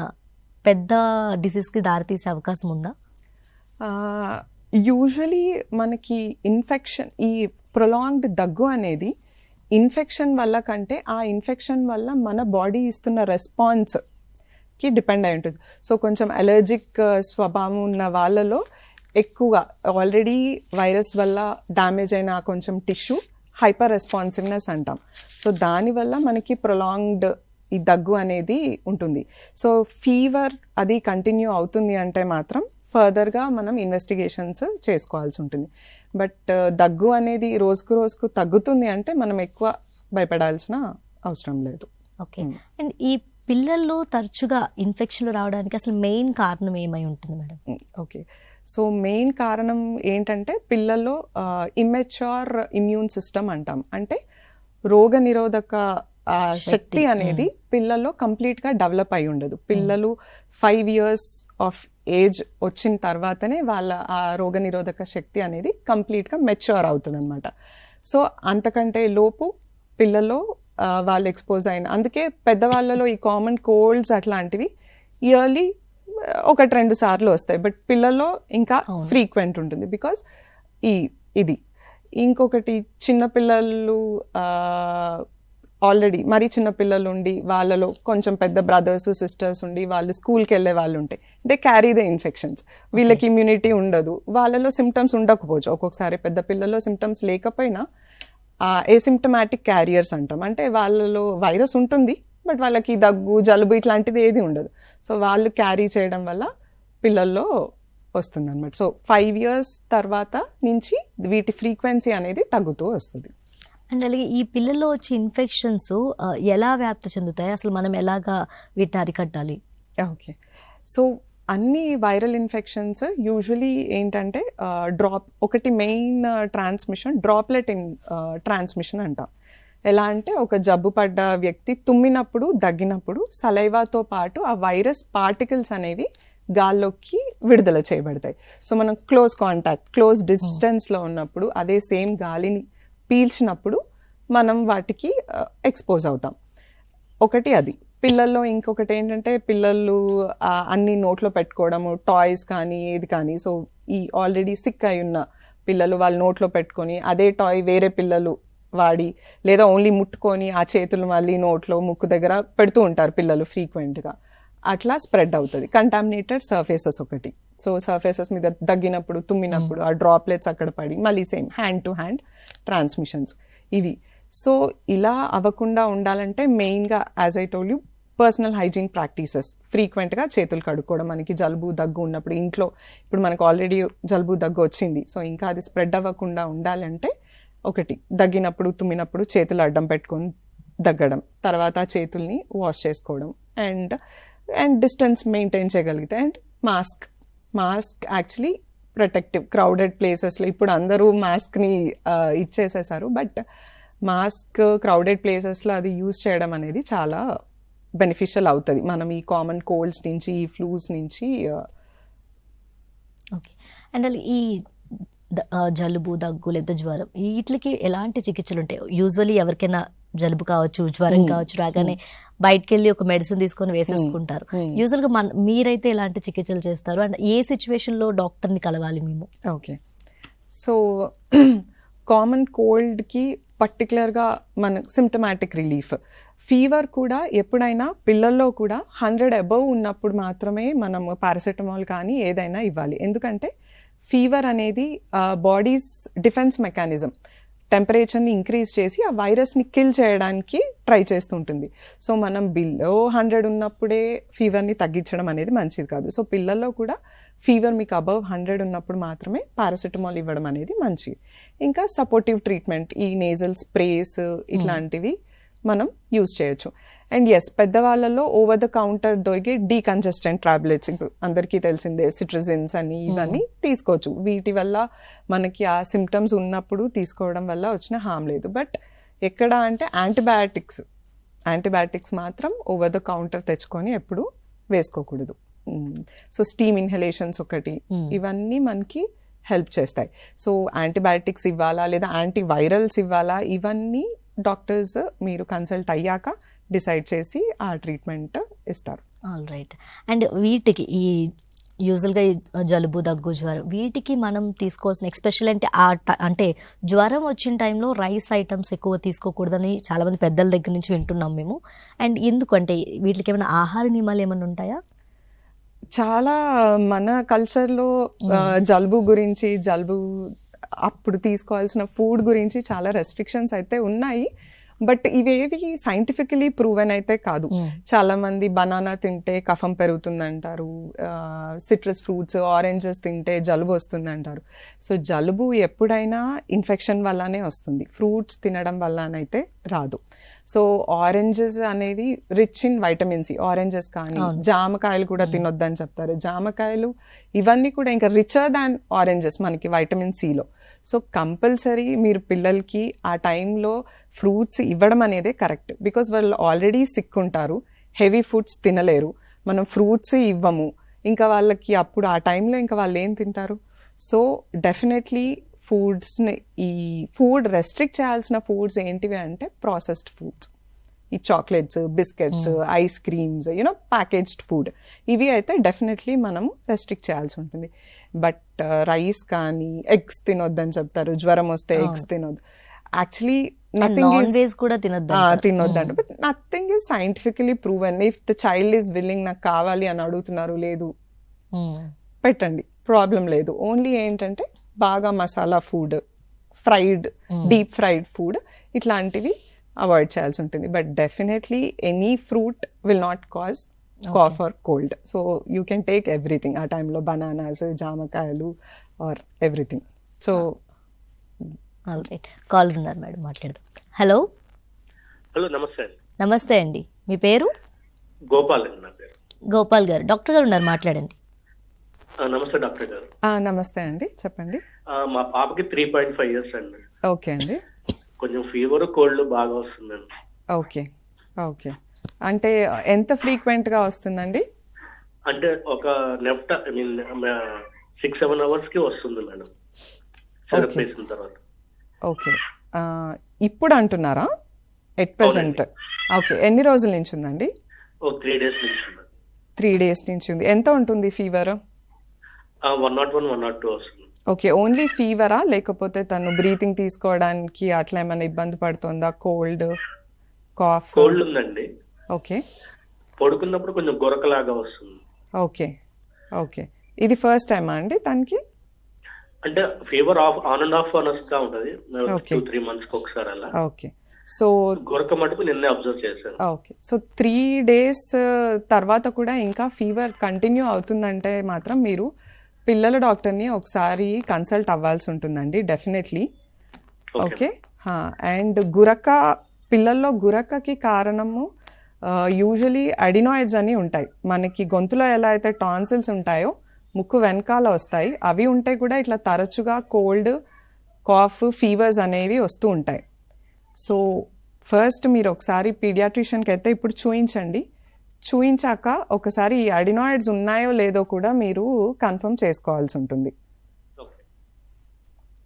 పెద్ద డిసీజ్కి దారితీసే అవకాశం ఉందా? యూజువలీ మనకి ఇన్ఫెక్షన్, ఈ ప్రొలాంగ్డ్ దగ్గు అనేది ఇన్ఫెక్షన్ వల్ల కంటే ఆ ఇన్ఫెక్షన్ వల్ల మన బాడీ ఇస్తున్న రెస్పాన్స్కి డిపెండ్ అయి ఉంటుంది. సో కొంచెం అలర్జిక్ స్వభావం ఉన్న వాళ్ళలో ఎక్కువగా ఆల్రెడీ వైరస్ వల్ల డ్యామేజ్ అయిన కొంచెం టిష్యూ హైపర్ రెస్పాన్సివ్నెస్ అంటాం. సో దానివల్ల మనకి ప్రొలాంగ్డ్ ఈ దగ్గు అనేది ఉంటుంది. సో ఫీవర్ అది కంటిన్యూ అవుతుంది అంటే మాత్రం ఫర్దర్గా మనం ఇన్వెస్టిగేషన్స్ చేసుకోవాల్సి ఉంటుంది. బట్ దగ్గు అనేది రోజుకు తగ్గుతుంది అంటే మనం ఎక్కువ భయపడాల్సిన అవసరం లేదు. ఓకే. అండ్ ఈ పిల్లల్లో తరచుగా ఇన్ఫెక్షన్లు రావడానికి అసలు మెయిన్ కారణం ఏమై ఉంటుంది మేడం? ఓకే, సో మెయిన్ కారణం ఏంటంటే పిల్లల్లో ఇమ్మెచ్యూర్ ఇమ్యూన్ సిస్టమ్ అంటాం. అంటే రోగ నిరోధక శక్తి అనేది పిల్లల్లో కంప్లీట్గా డెవలప్ అయి ఉండదు. పిల్లలు 5 years ఆఫ్ ఏజ్ వచ్చిన తర్వాతనే వాళ్ళ ఆ రోగ నిరోధక శక్తి అనేది కంప్లీట్గా మెచ్యూర్ అవుతుంది అనమాట. సో అంతకంటే లోపు పిల్లల్లో వాళ్ళు ఎక్స్పోజ్ అయిన, అందుకే పెద్దవాళ్ళలో ఈ కామన్ కోల్డ్స్ అట్లాంటివి ఇయర్లీ 1-2 సార్లు వస్తాయి, బట్ పిల్లల్లో ఇంకా ఫ్రీక్వెంట్ ఉంటుంది. బికాస్ ఇది ఇంకొకటి చిన్నపిల్లలు ఆల్రెడీ మరి చిన్నపిల్లలు ఉండి వాళ్ళలో కొంచెం పెద్ద బ్రదర్స్ సిస్టర్స్ ఉండి వాళ్ళు స్కూల్కి వెళ్ళే వాళ్ళు ఉంటాయి, దే క్యారీ ద ఇన్ఫెక్షన్స్. వీళ్ళకి ఇమ్యూనిటీ ఉండదు, వాళ్ళలో సిమ్టమ్స్ ఉండకపోవచ్చు. ఒక్కొక్కసారి పెద్ద పిల్లల్లో సిమ్టమ్స్ లేకపోయినా ఏసిమ్టమాటిక్ క్యారియర్స్ అంటాం. అంటే వాళ్ళలో వైరస్ ఉంటుంది బట్ వాళ్ళకి దగ్గు జలుబు ఇట్లాంటిది ఏది ఉండదు. సో వాళ్ళు క్యారీ చేయడం వల్ల పిల్లల్లో వస్తుంది అనమాట. సో 5 years తర్వాత నుంచి వీటి ఫ్రీక్వెన్సీ అనేది తగ్గుతూ వస్తుంది. అండ్ అలాగే ఈ పిల్లల్లో వచ్చే ఇన్ఫెక్షన్స్ ఎలా వ్యాప్తి చెందుతాయి, అసలు మనం ఎలాగా వీటిని అరికట్టాలి? ఓకే, సో అన్ని వైరల్ ఇన్ఫెక్షన్స్ యూజువలీ ఏంటంటే ఒకటి మెయిన్ ట్రాన్స్మిషన్ డ్రాప్లెట్ ట్రాన్స్మిషన్ అంటాం. ఎలా అంటే ఒక జబ్బు పడ్డ వ్యక్తి తుమ్మినప్పుడు దగ్గినప్పుడు సలైవాతో పాటు ఆ వైరస్ పార్టికల్స్ అనేవి గాల్లోకి విడుదల చేయబడతాయి. సో మనం క్లోజ్ డిస్టెన్స్లో ఉన్నప్పుడు అదే సేమ్ గాలిని పీల్చినప్పుడు మనం వాటికి ఎక్స్పోజ్ అవుతాం. ఒకటి అది. పిల్లల్లో ఇంకొకటి ఏంటంటే పిల్లలు అన్ని నోట్లో పెట్టుకోవడము, టాయ్స్ కానీ ఏది కానీ. సో ఈ ఆల్రెడీ సిక్ అయి ఉన్న పిల్లలు వాళ్ళు నోట్లో పెట్టుకొని అదే టాయ్ వేరే పిల్లలు వాడి లేదా ఓన్లీ ముట్టుకొని ఆ చేతులు మళ్ళీ నోట్లో ముక్కు దగ్గర పెడుతూ ఉంటారు పిల్లలు ఫ్రీక్వెంట్గా. అట్లా స్ప్రెడ్ అవుతుంది. కంటామినేటెడ్ సర్ఫేసెస్ ఒకటి. సో సర్ఫేసెస్ మీద దగ్గినప్పుడు తుమ్మినప్పుడు ఆ డ్రాప్లెట్స్ అక్కడ పడి మళ్ళీ same hand to hand transmissions ఇవి. సో ఇలా అవ్వకుండా ఉండాలంటే మెయిన్గా as I told you personal hygiene practices, ఫ్రీక్వెంట్గా చేతులు కడుక్కోవడం. మనకి జలుబు దగ్గు ఉన్నప్పుడు ఇంట్లో ఇప్పుడు మనకు ఆల్రెడీ జలుబు దగ్గు వచ్చింది, సో ఇంకా అది స్ప్రెడ్ అవ్వకుండా ఉండాలంటే ఒకటి దగ్గినప్పుడు తుమ్మినప్పుడు చేతులు అడ్డం పెట్టుకొని దగ్గడం, తర్వాత ఆ చేతుల్ని వాష్ చేసుకోవడం అండ్ డిస్టెన్స్ మెయింటైన్ చేయగలిగితే. And mask actually protective. Crowded ప్లేసెస్లో ఇప్పుడు అందరూ మాస్క్ని ఇచ్చేసేసారు, బట్ మాస్క్ క్రౌడెడ్ ప్లేసెస్లో అది యూజ్ చేయడం అనేది చాలా బెనిఫిషియల్ అవుతుంది మనం ఈ కామన్ కోల్డ్స్ నుంచి ఈ ఫ్లూస్ నుంచి. ఓకే. అండ్ అలా ఈ జలుబు దగ్గు లేదా జ్వరం వీటికి ఎలాంటి చికిత్సలు ఉంటాయి? యూజువల్లీ ఎవరికైనా జలుబు కావచ్చు జ్వరం కావచ్చు రాగానే బయటకు వెళ్ళి ఒక మెడిసిన్ తీసుకొని వేసేసుకుంటారు. యూజువల్గా మీరైతే ఎలాంటి చికిత్సలు చేస్తారు అండ్ ఏ సిచ్యువేషన్లో డాక్టర్ని కలవాలి మేము? ఓకే, సో కామన్ కోల్డ్కి పర్టికులర్గా మన సిమ్టమాటిక్ రిలీఫ్, ఫీవర్ కూడా ఎప్పుడైనా పిల్లల్లో కూడా 100 above ఉన్నప్పుడు మాత్రమే మనం పారాసెటమాల్ కానీ ఏదైనా ఇవ్వాలి. ఎందుకంటే ఫీవర్ అనేది బాడీస్ డిఫెన్స్ మెకానిజం, టెంపరేచర్ని ఇంక్రీజ్ చేసి ఆ వైరస్ని కిల్ చేయడానికి ట్రై చేస్తుంటుంది. సో మనం బిలో 100 ఉన్నప్పుడే ఫీవర్ని తగ్గించడం అనేది మంచిది కాదు. సో పిల్లల్లో కూడా ఫీవర్ మీకు అబవ్ 100 ఉన్నప్పుడు మాత్రమే పారాసెటమాల్ ఇవ్వడం అనేది మంచిది. ఇంకా సపోర్టివ్ ట్రీట్మెంట్, ఈ నేజల్ స్ప్రేస్ ఇట్లాంటివి మనం యూజ్ చేయొచ్చు. అండ్ ఎస్, పెద్దవాళ్ళలో ఓవర్ ద కౌంటర్ దొరికే డీకంజెస్టెంట్ టాబ్లెట్స్ అందరికీ తెలిసిందే, సిట్రజిన్స్ అని ఇవన్నీ తీసుకోవచ్చు. వీటి వల్ల మనకి ఆ సిమ్టమ్స్ ఉన్నప్పుడు తీసుకోవడం వల్ల వచ్చిన హామ్ లేదు. బట్ ఎక్కడ అంటే యాంటీబయాటిక్స్ మాత్రం ఓవర్ ద కౌంటర్ తెచ్చుకొని ఎప్పుడు వేసుకోకూడదు. సో స్టీమ్ ఇన్హలేషన్స్ ఒకటి, ఇవన్నీ మనకి హెల్ప్ చేస్తాయి. సో యాంటీబయాటిక్స్ ఇవ్వాలా లేదా యాంటీవైరల్స్ ఇవ్వాలా, ఇవన్నీ డాక్టర్స్ మీరు కన్సల్ట్ అయ్యాక డిసైడ్ చేసి ఆ ట్రీట్మెంట్ ఇస్తారు. All right. అండ్ వీటికి ఈ యూజువల్గా జలుబు దగ్గు జ్వరం వీటికి మనం తీసుకోవాల్సిన ఎక్స్పెషల్ అంటే జ్వరం వచ్చిన టైంలో రైస్ ఐటమ్స్ ఎక్కువ తీసుకోకూడదని చాలామంది పెద్దల దగ్గర నుంచి వింటున్నాం మేము. అండ్ ఎందుకంటే వీటికి ఏమైనా ఆహార నియమాలు ఏమైనా ఉంటాయా? చాలా మన కల్చర్లో జలుబు అప్పుడు తీసుకోవాల్సిన ఫుడ్ గురించి చాలా రెస్ట్రిక్షన్స్ అయితే ఉన్నాయి. బట్ ఇవేవి సైంటిఫికలీ ప్రూవెన్ అయితే కాదు. చాలా మంది బనానా తింటే కఫం పెరుగుతుంది అంటారు, సిట్రస్ ఫ్రూట్స్ ఆరెంజెస్ తింటే జలుబు వస్తుంది అంటారు. సో జలుబు ఎప్పుడైనా ఇన్ఫెక్షన్ వల్లనే వస్తుంది, ఫ్రూట్స్ తినడం వల్లనైతే రాదు. సో ఆరెంజెస్ అనేవి rich in vitamin C, oranges కానీ జామకాయలు కూడా తినొద్దని చెప్తారు. జామకాయలు ఇవన్నీ కూడా ఇంకా రిచర్ దాన్ ఆరెంజెస్ మనకి వైటమిన్ సిలో. సో కంపల్సరీ మీరు పిల్లలకి ఆ టైంలో ఫ్రూట్స్ ఇవ్వడం అనేదే కరెక్ట్. బికాస్ వాళ్ళు ఆల్రెడీ సిక్ ఉంటారు, హెవీ ఫుడ్స్ తినలేరు, మనం ఫ్రూట్స్ ఇవ్వము, ఇంకా వాళ్ళకి అప్పుడు ఆ టైంలో ఇంకా వాళ్ళు ఏం తింటారు. సో డెఫినెట్లీ ఫుడ్స్ని, ఈ ఫుడ్ రెస్ట్రిక్ట్ చేయాల్సిన ఫుడ్స్ ఏంటివి అంటే ప్రాసెస్డ్ ఫుడ్స్, ఈ chocolates, biscuits, ice creams, you know packaged food, ఇవి అయితే డెఫినెట్లీ మనము రెస్ట్రిక్ట్ చేయాల్సి ఉంటుంది. బట్ రైస్ కానీ ఎగ్స్ తినొద్దని చెప్తారు, జ్వరం వస్తే ఎగ్స్ తినొద్దు. యాక్చువల్లీ నథింగ్ కూడా తినొద్దంట, but nothing is scientifically proven. If the child is willing, నాకు కావాలి అని అడుగుతున్నారు, లేదు పెట్టండి, ప్రాబ్లం లేదు. ఓన్లీ ఏంటంటే బాగా masala food, fried, deep fried food ఇట్లాంటివి అవాయిడ్ చేయాల్సి ఉంటుంది. But definitely any fruit will not cause cough or cold. So you can take everything ఆ టైంలో, బనానాస్, జామకాయలు ఆర్ ఎవ్రీథింగ్. సో కాల్ ఉన్నారు మేడం, మాట్లాడదాం. హలో. హలో, నమస్తే అండి. నమస్తే అండి, మీ పేరు? గోపాల్ అండి నా పేరు. గోపాల్ గారు, డాక్టర్ గారు ఉన్నారు, మాట్లాడండి. నమస్తే డాక్టర్ గారు. నమస్తే అండి, చెప్పండి. మా పాపకి 3.5 years అండి. ఓకే అండి. కొంచెం ఫీవర్, కోల్డ్ బాగా వస్తుందండి. ఓకే ఓకే, అంటే ఎంత ఫ్రీక్వెంట్గా వస్తుందండి? అంటే ఒక నెఫ్ట్ 6-7 hours కి వస్తుంది మేడం, సిరప్ వేసిన తర్వాత. ఓకే, ఇప్పుడు అంటున్నారా? At present. ఓకే, ఎన్ని రోజుల నుంచి ఉందండి? 3 days నుంచి ఉంది. 3 days నుంచి ఉంది. ఎంత ఉంటుంది ఫీవర్? 101, 102 వస్తుంది. ఓకే, ఓన్లీ ఫీవరా, లేకపోతే తను బ్రీతింగ్ తీసుకోవడానికి అట్లా ఏమైనా ఇబ్బంది పడుతుందా? Cold, cough? కోల్డ్ ఉందండి. ఓకే, పడుకున్నప్పుడు కొంచెం గొరకలాగా వస్తుంది. ఓకే ఓకే, ఇది ఫస్ట్ టైమా అండి తనకి? అంటే ఫీవర్ ఆన్ అండ్ ఆఫ్ అని వస్తూ ఉంటుంది, 2-3 months ఒకసారి అలా. ఓకే, సో గొరక మటుకు నిన్నే అబ్జర్వ్ చేశాను. ఓకే, సో 3 days తర్వాత కూడా ఇంకా ఫీవర్ కంటిన్యూ అవుతుందంటే మాత్రం మీరు పిల్లల డాక్టర్ని ఒకసారి కన్సల్ట్ అవ్వాల్సి ఉంటుందండి, డెఫినెట్లీ. ఓకే, అండ్ గురక, పిల్లల్లో గురకకి కారణము యూజువలీ అడినాయిడ్స్ అని ఉంటాయి. మనకి గొంతులో ఎలా అయితే టాన్సిల్స్ ఉంటాయో ముక్కు వెనకాల వస్తాయి, అవి ఉంటే కూడా ఇట్లా తరచుగా కోల్డ్, కాఫ్, ఫీవర్స్ అనేవి వస్తూ ఉంటాయి. సో ఫస్ట్ మీరు ఒకసారి పీడియాట్రిషియన్కి అయితే ఇప్పుడు చూయించండి, చూయించాక ఒకసారి ఈ అడినాయిడ్స్ ఉన్నాయో లేదో కూడా మీరు కన్ఫర్మ్ చేసుకోవాల్సి ఉంటుంది.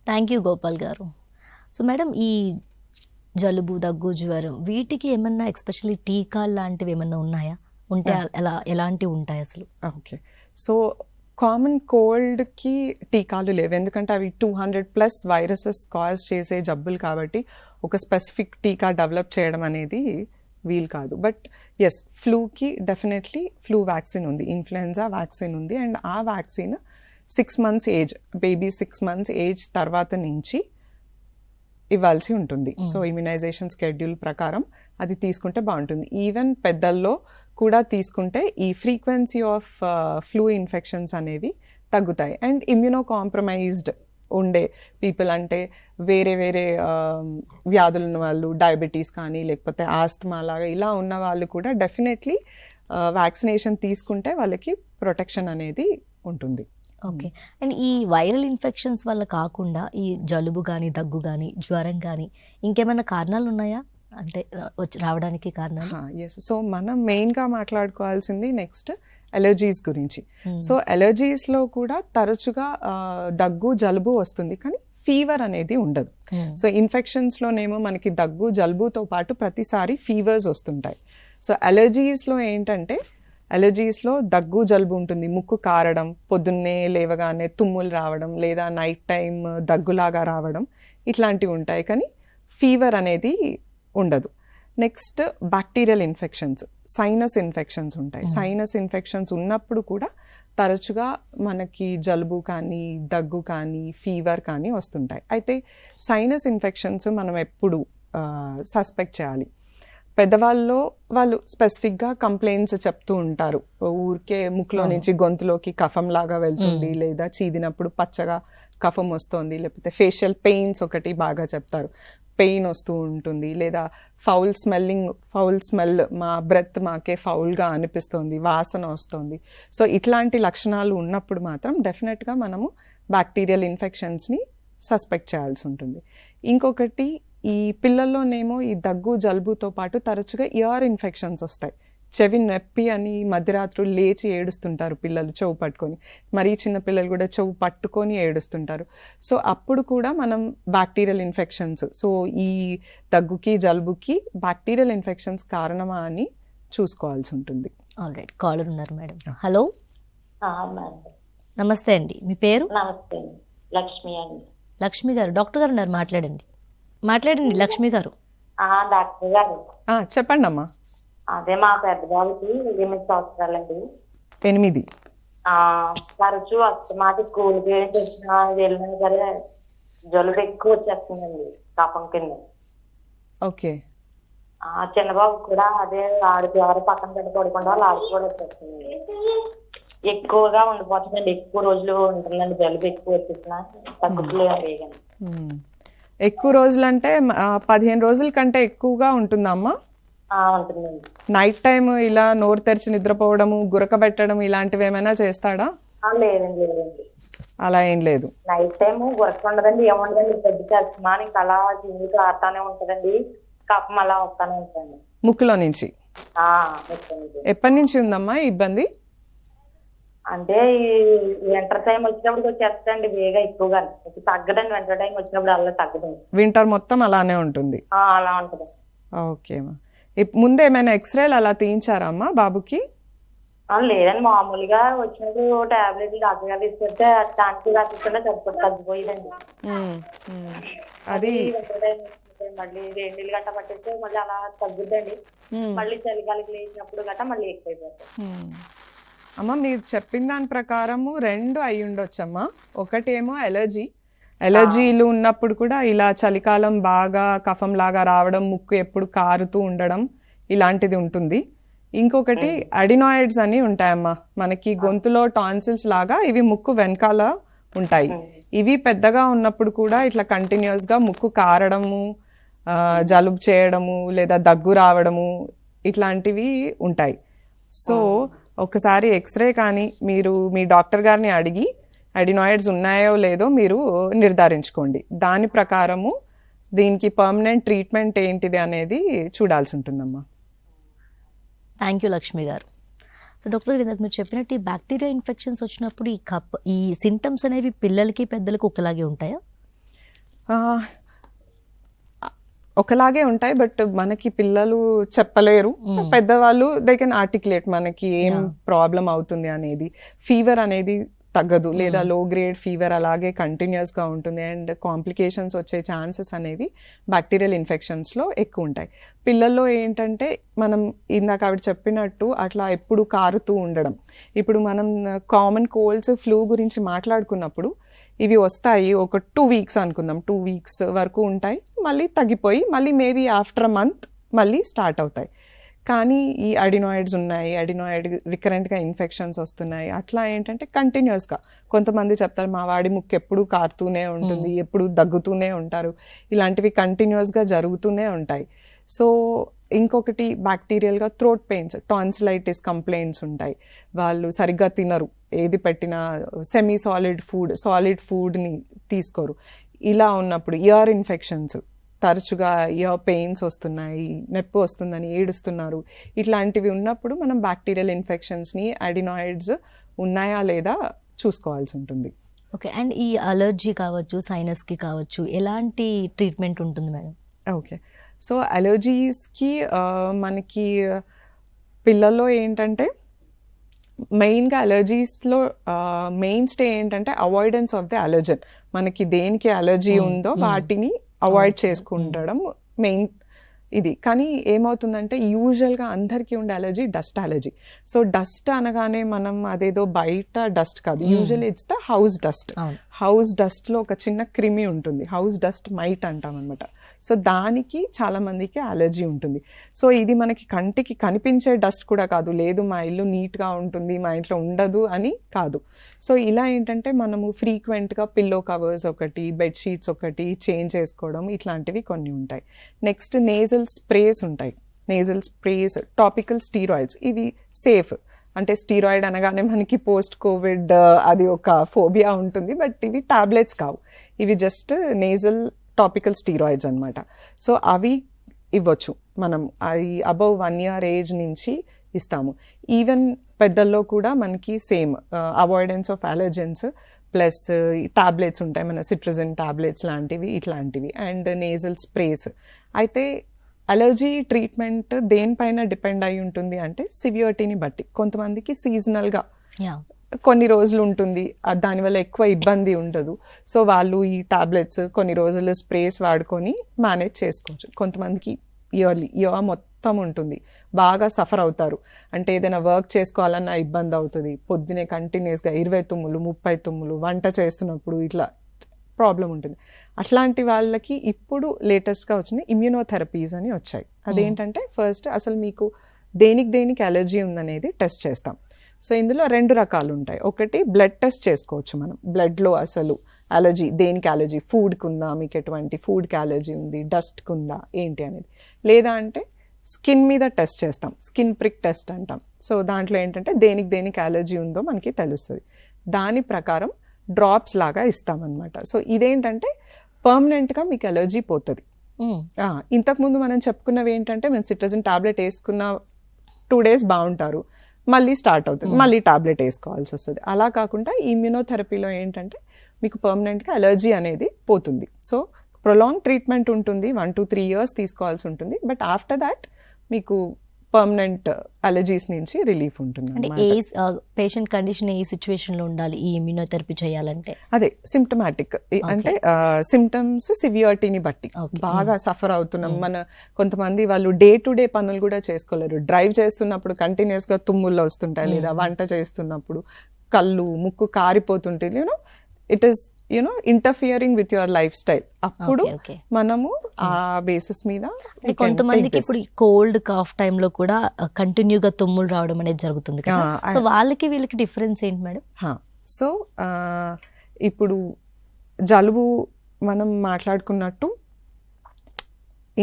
థ్యాంక్ యూ గోపాల్ గారు. సో మేడం, ఈ జలుబు, దగ్గు, జ్వరం వీటికి ఏమన్నా ఎస్పెషల్లీ టీకాలు లాంటివి ఏమన్నా ఉన్నాయా? ఉంటే ఎలాంటివి ఉంటాయి అసలు? ఓకే, సో కామన్ కోల్డ్కి టీకాలు లేవు, ఎందుకంటే అవి 200+ వైరసెస్ కాజ్ చేసే జబ్బులు కాబట్టి ఒక స్పెసిఫిక్ టీకా డెవలప్ చేయడం అనేది వీలు కాదు. బట్ ఎస్, ఫ్లూకి డెఫినెట్లీ ఫ్లూ వ్యాక్సిన్ ఉంది, ఇన్ఫ్లుయెన్జా వ్యాక్సిన్ ఉంది. అండ్ ఆ vaccine 6 months age, baby 6 months age తర్వాత నుంచి ఇవ్వాల్సి ఉంటుంది. సో ఇమ్యునైజేషన్ స్కెడ్యూల్ ప్రకారం అది తీసుకుంటే బాగుంటుంది. ఈవెన్ పెద్దల్లో కూడా తీసుకుంటే ఈ ఫ్రీక్వెన్సీ ఆఫ్ ఫ్లూ ఇన్ఫెక్షన్స్ అనేవి తగ్గుతాయి. అండ్ ఇమ్యూనో కాంప్రమైజ్డ్ ఉండే పీపుల్, అంటే వేరే వేరే వ్యాధులు ఉన్న వాళ్ళు, డయాబెటీస్ కానీ లేకపోతే ఆస్తమా లాగా ఇలా ఉన్న వాళ్ళు కూడా డెఫినెట్లీ వ్యాక్సినేషన్ తీసుకుంటే వాళ్ళకి ప్రొటెక్షన్ అనేది ఉంటుంది. ఓకే, అండ్ ఈ వైరల్ ఇన్ఫెక్షన్స్ వల్ల కాకుండా ఈ జలుబు కానీ, దగ్గు కానీ, జ్వరం కానీ ఇంకేమైనా కారణాలు ఉన్నాయా, అంటే రావడానికి కారణాలు? ఎస్, సో మనం మెయిన్గా మాట్లాడుకోవాల్సింది నెక్స్ట్ అలర్జీస్ గురించి. సో అలర్జీస్లో కూడా తరచుగా దగ్గు, జలుబు వస్తుంది, కానీ ఫీవర్ అనేది ఉండదు. సో ఇన్ఫెక్షన్స్లోనేమో మనకి దగ్గు, జలుబుతో పాటు ప్రతిసారి ఫీవర్స్ వస్తుంటాయి. సో అలర్జీస్లో ఏంటంటే, అలర్జీస్లో దగ్గు, జలుబు ఉంటుంది, ముక్కు కారడం, పొద్దున్నే లేవగానే తుమ్ములు రావడం, లేదా నైట్ టైం దగ్గులాగా రావడం, ఇట్లాంటివి ఉంటాయి, కానీ ఫీవర్ అనేది ఉండదు. Next bacterial infections, sinus infections ఉంటాయి. సైనస్ ఇన్ఫెక్షన్స్ ఉన్నప్పుడు కూడా తరచుగా మనకి జలుబు కానీ, దగ్గు కానీ, ఫీవర్ కానీ వస్తుంటాయి. అయితే సైనస్ ఇన్ఫెక్షన్స్ మనం ఎప్పుడు సస్పెక్ట్ చేయాలి. పెద్దవాళ్ళలో వాళ్ళు స్పెసిఫిక్గా కంప్లైంట్స్ చెప్తూ ఉంటారు, ఊరికే ముక్కులో నుంచి గొంతులోకి కఫం లాగా వెళ్తుంది, లేదా చీదినప్పుడు పచ్చగా కఫం వస్తుంది, లేకపోతే ఫేషియల్ పెయిన్స్ ఒకటి బాగా చెప్తారు, పెయిన్ వస్తూ ఉంటుంది, లేదా ఫౌల్ స్మెల్, మా బ్రెత్ మాకే ఫౌల్గా అనిపిస్తుంది, వాసన వస్తుంది. సో ఇట్లాంటి లక్షణాలు ఉన్నప్పుడు మాత్రం డెఫినెట్గా మనము బ్యాక్టీరియల్ ఇన్ఫెక్షన్స్ని సస్పెక్ట్ చేయాల్సి ఉంటుంది. ఇంకొకటి, ఈ పిల్లల్లోనేమో ఈ దగ్గు జలుబుతో పాటు తరచుగా ఇయర్ ఇన్ఫెక్షన్స్ వస్తాయి. చెవి నొప్పి అని మధ్యరాత్రులు లేచి ఏడుస్తుంటారు పిల్లలు చెవు పట్టుకొని, మరీ చిన్న పిల్లలు కూడా చెవు పట్టుకొని ఏడుస్తుంటారు. సో అప్పుడు కూడా మనం బ్యాక్టీరియల్ ఇన్ఫెక్షన్స్, సో ఈ దగ్గుకి జలుబుకి బ్యాక్టీరియల్ ఇన్ఫెక్షన్స్ కారణమా అని చూసుకోవాల్సి ఉంటుంది. ఆల్రైట్, కాలర్ ఉన్నారు మేడం. హలో, మేడం నమస్తే అండి, మీ పేరు? నమస్తే అండి, లక్ష్మి అండి. లక్ష్మి గారు, డాక్టర్ గారు ఉన్నారు, మాట్లాడండి లక్ష్మి గారు. డాక్టర్ గారు చెప్పండి అమ్మా. అదే మా పెద్ద బాబుకి 8 సంవత్సరాలండి. 8. తరచూ మాకు స్కూల్కి వచ్చినా వెళ్ళినా సరే జలుబు ఎక్కువ వచ్చేస్తుందండి, కఫం కింద. ఓకే. చిన్న బాబు కూడా అదే ఆడికి ఎవరు పక్కన పెట్టి పడుకుంటే వాళ్ళు ఆడికి కూడా వచ్చేస్తుంది, ఎక్కువగా ఉండిపోతుందండి, ఎక్కువ రోజులు ఉంటుందండి, జలుబు ఎక్కువ వచ్చేసిన తగ్గుతుంది. ఎక్కువ రోజులు అంటే 15 రోజుల కంటే ఎక్కువగా ఉంటుందమ్మా? ఉంటుందండి. నైట్ టైం ఇలా నోరు తెరిచి నిద్రపోవడము, గురకబెట్టడం ఇలాంటివి ఏమైనా చేస్తాడా? లేదండి, లేదండి, అలా ఏం లేదు. నైట్ టైం గురక ఉండదండి, ఏముండదండి, పెద్ద చేస్తున్నాను ఇంకా అలా చిన్ని ఆడుతానే ఉంటదండి, కఫం అలా వస్తానే ఉంటుంది ముక్కులో నుంచి. ఎప్పటి నుంచి ఉందమ్మా ఈ ఇబ్బంది? అంటే ఈ వింటర్ టైం వచ్చినప్పుడు వచ్చేస్తాండి వేగా ఎక్కువగా, తగ్గదండి, వింటర్ టైం వచ్చినప్పుడు అలా తగ్గదండి. వింటర్ మొత్తం అలానే ఉంటుంది? అలా ఉంటుంది. ఓకే అమ్మా. ముందు ఏమైనా ఎక్స్రేలు అలా తీయించారా అమ్మా బాబుకి? లేదండి, మామూలుగా వచ్చినప్పుడు టాబ్లెట్లు డాక్టర్ గారు తీసుకొస్తే దానికి రాసిస్తుంటే తగ్గిపోయిందండి. అది మళ్ళీ 2 నెలలు గట్ట పట్టేస్తే మళ్ళీ అలా తగ్గుద్దండి, మళ్ళీ చలిగాలికి లేచినప్పుడు గట్ట మళ్ళీ ఎక్కువైపోతుంది. అమ్మ, మీరు చెప్పిన దాని ప్రకారము 2 అయి ఉండొచ్చమ్మా. ఒకటేమో ఎలర్జీలు ఉన్నప్పుడు కూడా ఇలా చలికాలం బాగా కఫం లాగా రావడం, ముక్కు ఎప్పుడు కారుతూ ఉండడం ఇలాంటిది ఉంటుంది. ఇంకొకటి అడినాయిడ్స్ అని ఉంటాయమ్మా, మనకి గొంతులో టాన్సిల్స్ లాగా ఇవి ముక్కు వెనకాల ఉంటాయి. ఇవి పెద్దగా ఉన్నప్పుడు కూడా ఇట్లా కంటిన్యూస్గా ముక్కు కారడము, జలుబు చేయడము, లేదా దగ్గు రావడము ఇట్లాంటివి ఉంటాయి. సో ఒకసారి ఎక్స్రే కానీ మీరు మీ డాక్టర్ గారిని అడిగి అడినాయిడ్స్ ఉన్నాయో లేదో మీరు నిర్ధారించుకోండి. దాని ప్రకారము దీనికి పర్మనెంట్ ట్రీట్మెంట్ ఏంటిది అనేది చూడాల్సి ఉంటుందమ్మా. థ్యాంక్ యూ లక్ష్మి గారు. సో డాక్టర్ గారు, ఇందాక మీరు చెప్పినట్టు ఈ బ్యాక్టీరియా ఇన్ఫెక్షన్స్ వచ్చినప్పుడు ఈ సింటమ్స్ అనేవి పిల్లలకి పెద్దలకు ఒకలాగే ఉంటాయా? ఒకలాగే ఉంటాయి, బట్ మనకి పిల్లలు చెప్పలేరు, పెద్దవాళ్ళు దే కెన్ ఆర్టికులేట్ మనకి ఏం ప్రాబ్లం అవుతుంది అనేది. ఫీవర్ అనేది తగ్గదు, లేదా లో గ్రేడ్ ఫీవర్ అలాగే కంటిన్యూస్గా ఉంటుంది, అండ్ కాంప్లికేషన్స్ వచ్చే ఛాన్సెస్ అనేవి బ్యాక్టీరియల్ ఇన్ఫెక్షన్స్లో ఎక్కువ ఉంటాయి. పిల్లల్లో ఏంటంటే మనం ఇందాక ఆవిడ చెప్పినట్టు అట్లా ఎప్పుడు కారుతూ ఉండడం. ఇప్పుడు మనం కామన్ కోల్డ్స్, ఫ్లూ గురించి మాట్లాడుకున్నప్పుడు ఇవి వస్తాయి, ఒక 2 వీక్స్ అనుకుందాం, 2 వీక్స్ వరకు ఉంటాయి, మళ్ళీ తగ్గిపోయి మళ్ళీ మేబీ ఆఫ్టర్ మంత్ మళ్ళీ స్టార్ట్ అవుతాయి. కానీ ఈ అడినాయిడ్స్ ఉన్నాయి, అడినాయిడ్ రికరెంట్గా ఇన్ఫెక్షన్స్ వస్తున్నాయి, అట్లా ఏంటంటే కంటిన్యూస్గా కొంతమంది చెప్తారు మా వాడి ముక్కు ఎప్పుడు కారుతూనే ఉంటుంది, ఎప్పుడు దగ్గుతూనే ఉంటారు, ఇలాంటివి కంటిన్యూస్గా జరుగుతూనే ఉంటాయి. సో ఇంకొకటి బ్యాక్టీరియల్గా థ్రోట్ పెయిన్స్, టాన్సిలైటిస్ కంప్లైంట్స్ ఉంటాయి, వాళ్ళు సరిగ్గా తినరు, ఏది పెట్టినా సాలిడ్ ఫుడ్ని తీసుకోరు. ఇలా ఉన్నప్పుడు ఇయర్ ఇన్ఫెక్షన్స్, తరచుగా ఇయర్ పెయిన్స్ వస్తున్నాయి, నొప్పి వస్తుందని ఏడుస్తున్నారు, ఇట్లాంటివి ఉన్నప్పుడు మనం బ్యాక్టీరియల్ ఇన్ఫెక్షన్స్ని, అడినాయిడ్స్ ఉన్నాయా లేదా చూసుకోవాల్సి ఉంటుంది. ఓకే, అండ్ ఈ అలర్జీ కావచ్చు, సైనస్కి కావచ్చు, ఎలాంటి ట్రీట్మెంట్ ఉంటుంది మేడం? ఓకే, సో అలర్జీస్కి మనకి పిల్లల్లో ఏంటంటే మెయిన్గా అలర్జీస్లో మెయిన్ స్టే ఏంటంటే అవాయిడెన్స్ ఆఫ్ ది అలర్జన్. మనకి దేనికి అలర్జీ ఉందో వాటిని అవాయిడ్ చేసుకుంటడం మెయిన్ ఇది. కానీ ఏమవుతుందంటే యూజువల్గా అందరికీ ఉండే allergy dust allergy. So dust అనగానే మనం అదేదో బయట డస్ట్ కాదు, usually it's the house dust. House డస్ట్లో ఒక చిన్న క్రిమి ఉంటుంది, హౌస్ డస్ట్ మైట్ అంటాం అనమాట. సో దానికి చాలామందికి అలర్జీ ఉంటుంది. సో ఇది మనకి కంటికి కనిపించే డస్ట్ కూడా కాదు, లేదు మా ఇల్లు నీట్గా ఉంటుంది మా ఇంట్లో ఉండదు అని కాదు. సో ఇలా ఏంటంటే మనము ఫ్రీక్వెంట్గా పిల్లో కవర్స్ ఒకటి, బెడ్షీట్స్ ఒకటి చేంజ్ చేసుకోవడం ఇట్లాంటివి కొన్ని ఉంటాయి. నెక్స్ట్ నేజల్ స్ప్రేస్ ఉంటాయి. నేజల్ స్ప్రేస్, టాపికల్ స్టీరాయిడ్స్, ఇవి సేఫ్. అంటే స్టీరాయిడ్ అనగానే మనకి పోస్ట్ కోవిడ్ అది ఒక ఫోబియా ఉంటుంది, బట్ ఇవి టాబ్లెట్స్ కావు, ఇవి జస్ట్ నేజల్ టాపికల్ స్టీరాయిడ్స్ అనమాట. సో అవి ఇవ్వచ్చు మనం, అది అబవ్ 1 year ఏజ్ నుంచి ఇస్తాము. ఈవెన్ పెద్దల్లో కూడా మనకి same avoidance of allergens plus tablets ఉంటాయి, మన సిట్రజిన్ టాబ్లెట్స్ లాంటివి ఇట్లాంటివి, అండ్ నేజల్ స్ప్రేస్. అయితే అలర్జీ ట్రీట్మెంట్ దేనిపైన డిపెండ్ అయి ఉంటుంది అంటే సివియరిటీని బట్టి. కొంతమందికి సీజనల్గా కొన్ని రోజులు ఉంటుంది, దానివల్ల ఎక్కువ ఇబ్బంది ఉండదు, సో వాళ్ళు ఈ టాబ్లెట్స్ కొన్ని రోజులు స్ప్రేస్ వాడుకొని మేనేజ్ చేసుకోవచ్చు. కొంతమందికి ఇయర్ మొత్తం ఉంటుంది, బాగా సఫర్ అవుతారు, అంటే ఏదైనా వర్క్ చేసుకోవాలన్నా ఇబ్బంది అవుతుంది, పొద్దునే కంటిన్యూస్గా 20 తుమ్ములు 30 తుమ్ములు, వంట చేస్తున్నప్పుడు ఇట్లా ప్రాబ్లం ఉంటుంది. అట్లాంటి వాళ్ళకి ఇప్పుడు లేటెస్ట్గా వచ్చిన ఇమ్యూనోథెరపీస్ అని వచ్చాయి. అదేంటంటే ఫస్ట్ అసలు మీకు దేనికి అలర్జీ ఉందనేది టెస్ట్ చేస్తాం. సో ఇందులో 2 రకాలు ఉంటాయి. ఒకటి బ్లడ్ టెస్ట్ చేసుకోవచ్చు మనం, బ్లడ్లో అసలు అలర్జీ దేనికి అలర్జీ, ఫుడ్కి ఉందా, మీకు ఎటువంటి ఫుడ్కి అలర్జీ ఉంది, డస్ట్కి ఉందా ఏంటి అనేది. లేదా అంటే స్కిన్ మీద టెస్ట్ చేస్తాం, స్కిన్ ప్రిక్ టెస్ట్ అంటాం. సో దాంట్లో ఏంటంటే దేనికి అలర్జీ ఉందో మనకి తెలుస్తుంది. దాని ప్రకారం డ్రాప్స్ లాగా ఇస్తామన్నమాట. సో ఇదేంటంటే పర్మనెంట్గా మీకు అలర్జీ పోతుంది. ఇంతకుముందు మనం చెప్పుకున్నవి ఏంటంటే మేము సిట్రజిన్ టాబ్లెట్ వేసుకున్న 2 days బాగుంటారు, మళ్ళీ స్టార్ట్ అవుతుంది, మళ్ళీ టాబ్లెట్ వేసుకోవాల్సి వస్తుంది. అలా కాకుండా ఇమ్యూనోథెరపీలో ఏంటంటే మీకు పర్మనెంట్గా అలర్జీ అనేది పోతుంది. సో ప్రొలాంగ్ ట్రీట్మెంట్ ఉంటుంది, 1 to 3 years తీసుకోవాల్సి ఉంటుంది, బట్ ఆఫ్టర్ దాట్ మీకు పర్మనెంట్ అలర్జీస్ నుంచి రిలీఫ్ ఉంటుంది. అంటే ఏ పేషెంట్ కండిషన్ ఏ సిచ్యువేషన్లో ఉండాలి ఈ ఇమ్యూనోథెరపీ చేయాలంటే? అదే సిమ్టమాటిక్, అంటే సిమ్టమ్స్ సివియరిటీని బట్టి. బాగా సఫర్ అవుతున్నాం మన, కొంతమంది వాళ్ళు డే టు డే పనులు కూడా చేసుకోలేరు, డ్రైవ్ చేస్తున్నప్పుడు కంటిన్యూస్గా తుమ్ముళ్ళు వస్తుంటాయి, లేదా వంట చేస్తున్నప్పుడు కళ్ళు ముక్కు కారిపోతుంటుంది, it is interfering with your lifestyle. అప్పుడు మనము ఆ బేసిస్ మీద, కొంతమందికి ఇప్పుడు కోల్డ్ కాఫ్ టైంలో కూడా కంటిన్యూగా తుమ్ములు రావడం అనేది జరుగుతుంది కదా, సో వాళ్ళకి వీళ్ళకి డిఫరెన్స్ ఏంటి మేడం? సో ఇప్పుడు జలుబు మనం మాట్లాడుకున్నట్టు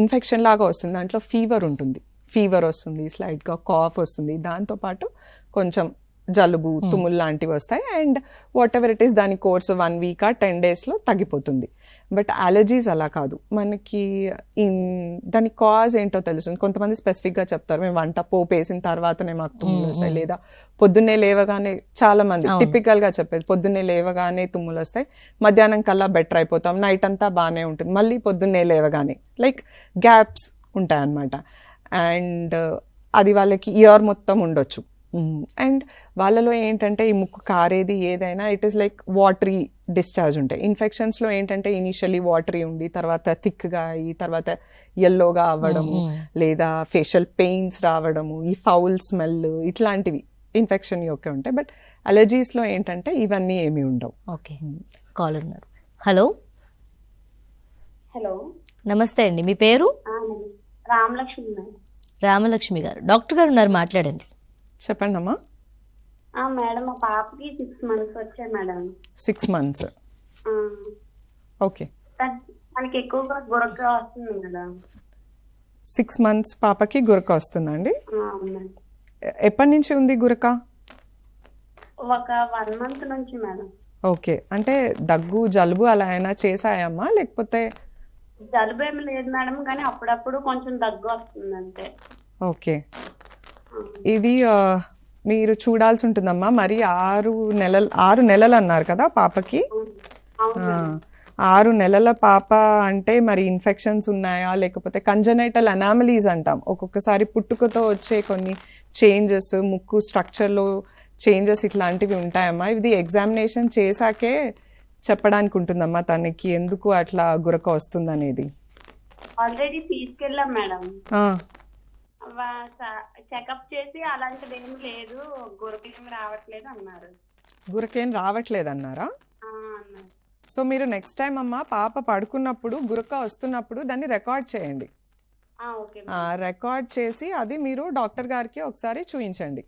ఇన్ఫెక్షన్ లాగా వస్తుంది, దాంట్లో ఫీవర్ ఉంటుంది, ఫీవర్ వస్తుంది, స్లైట్గా కాఫ్ వస్తుంది, దాంతోపాటు కొంచెం జలుబు తుమ్ములు లాంటివి వస్తాయి, and what ever it is దాని కోర్స్ 1 week or 10 daysలో తగ్గిపోతుంది. బట్ అలర్జీస్ అలా కాదు, మనకి దాని కాజ్ ఏంటో తెలుస్తుంది. కొంతమంది స్పెసిఫిక్గా చెప్తారు, మేము వంట పోపు వేసిన తర్వాతనే మాకు తుమ్ములు వస్తాయి, లేదా పొద్దున్నే లేవగానే, చాలా మంది టిపికల్గా చెప్పేది పొద్దున్నే లేవగానే తుమ్ములు వస్తాయి, మధ్యాహ్నం కల్లా బెటర్ అయిపోతాం, నైట్ అంతా బాగానే ఉంటుంది, మళ్ళీ పొద్దున్నే లేవగానే, లైక్ గ్యాప్స్ ఉంటాయన్నమాట. అండ్ అది వాళ్ళకి ఇయర్ మొత్తం ఉండొచ్చు. అండ్ వాళ్ళలో ఏంటంటే ఈ ముక్కు కారేది ఏదైనా it is like watery discharge ఉంటాయి. ఇన్ఫెక్షన్స్లో ఏంటంటే ఇనిషియలీ వాటరీ ఉండి తర్వాత థిక్గా అయ్యి తర్వాత ఎల్లోగా అవ్వడము, లేదా ఫేషియల్ పెయిన్స్ రావడము, ఈ ఫౌల్ స్మెల్, ఇట్లాంటివి ఇన్ఫెక్షన్ యొక్క ఉంటాయి. బట్ అలర్జీస్లో ఏంటంటే ఇవన్నీ ఏమీ ఉండవు. ఓకే, కాల్ ఉన్నారు. హలో హలో, నమస్తే అండి, మీ పేరు? రామలక్ష్మి. రామలక్ష్మి గారు, డాక్టర్ గారు ఉన్నారు, మాట్లాడండి. చెప్పండి అమ్మా. మేడం మా పాపకి 6 months వచ్చాయి మేడం. 6 months, okay. మనకి ఎక్కువగా గురక వస్తుంది మేడం. 6 months పాపకి గురక వస్తుందండి? ఎప్పటి నుంచి ఉంది గురక? ఒక 1 month నుంచి మేడం. ఓకే, అంటే దగ్గు జలుబు అలా అయినా చేసాయమ్మా, లేకపోతే? జలుబు ఏమి లేదు మేడం, కానీ అప్పుడప్పుడు కొంచెం దగ్గు వస్తుంది అంతే. ఓకే, ఇది మీరు చూడాల్సి ఉంటుందమ్మా. మరి 6 నెలలు అన్నారు కదా పాపకి? 6 నెలల పాప అంటే మరి ఇన్ఫెక్షన్స్ ఉన్నాయా, లేకపోతే కంజనైటల్ అనామలీస్ అంటాం, ఒక్కొక్కసారి పుట్టుకతో వచ్చే కొన్ని చేంజెస్, ముక్కు స్ట్రక్చర్లో చేంజెస్ ఇట్లాంటివి ఉంటాయమ్మా. ఇది ఎగ్జామినేషన్ చేశాకే చెప్పడానికి ఉంటుందమ్మా తనకి ఎందుకు అట్లా గురక వస్తుందనేది. ఆల్రెడీ తీసుకెళ్ళాం మేడం, చెకప్ చేసి అలాంటిది ఏమి లేదు, గురకేం రావట్లేదు అన్నారు. గురకేం రావట్లేదు అన్నారా? సో మీరు నెక్స్ట్ టైం అమ్మ పాప పడుకున్నప్పుడు గురక వస్తున్నప్పుడు దాన్ని రికార్డ్ చేయండి. ఓకే రికార్డ్ చేసి అది మీరు డాక్టర్ గారికి ఒకసారి చూపించండి.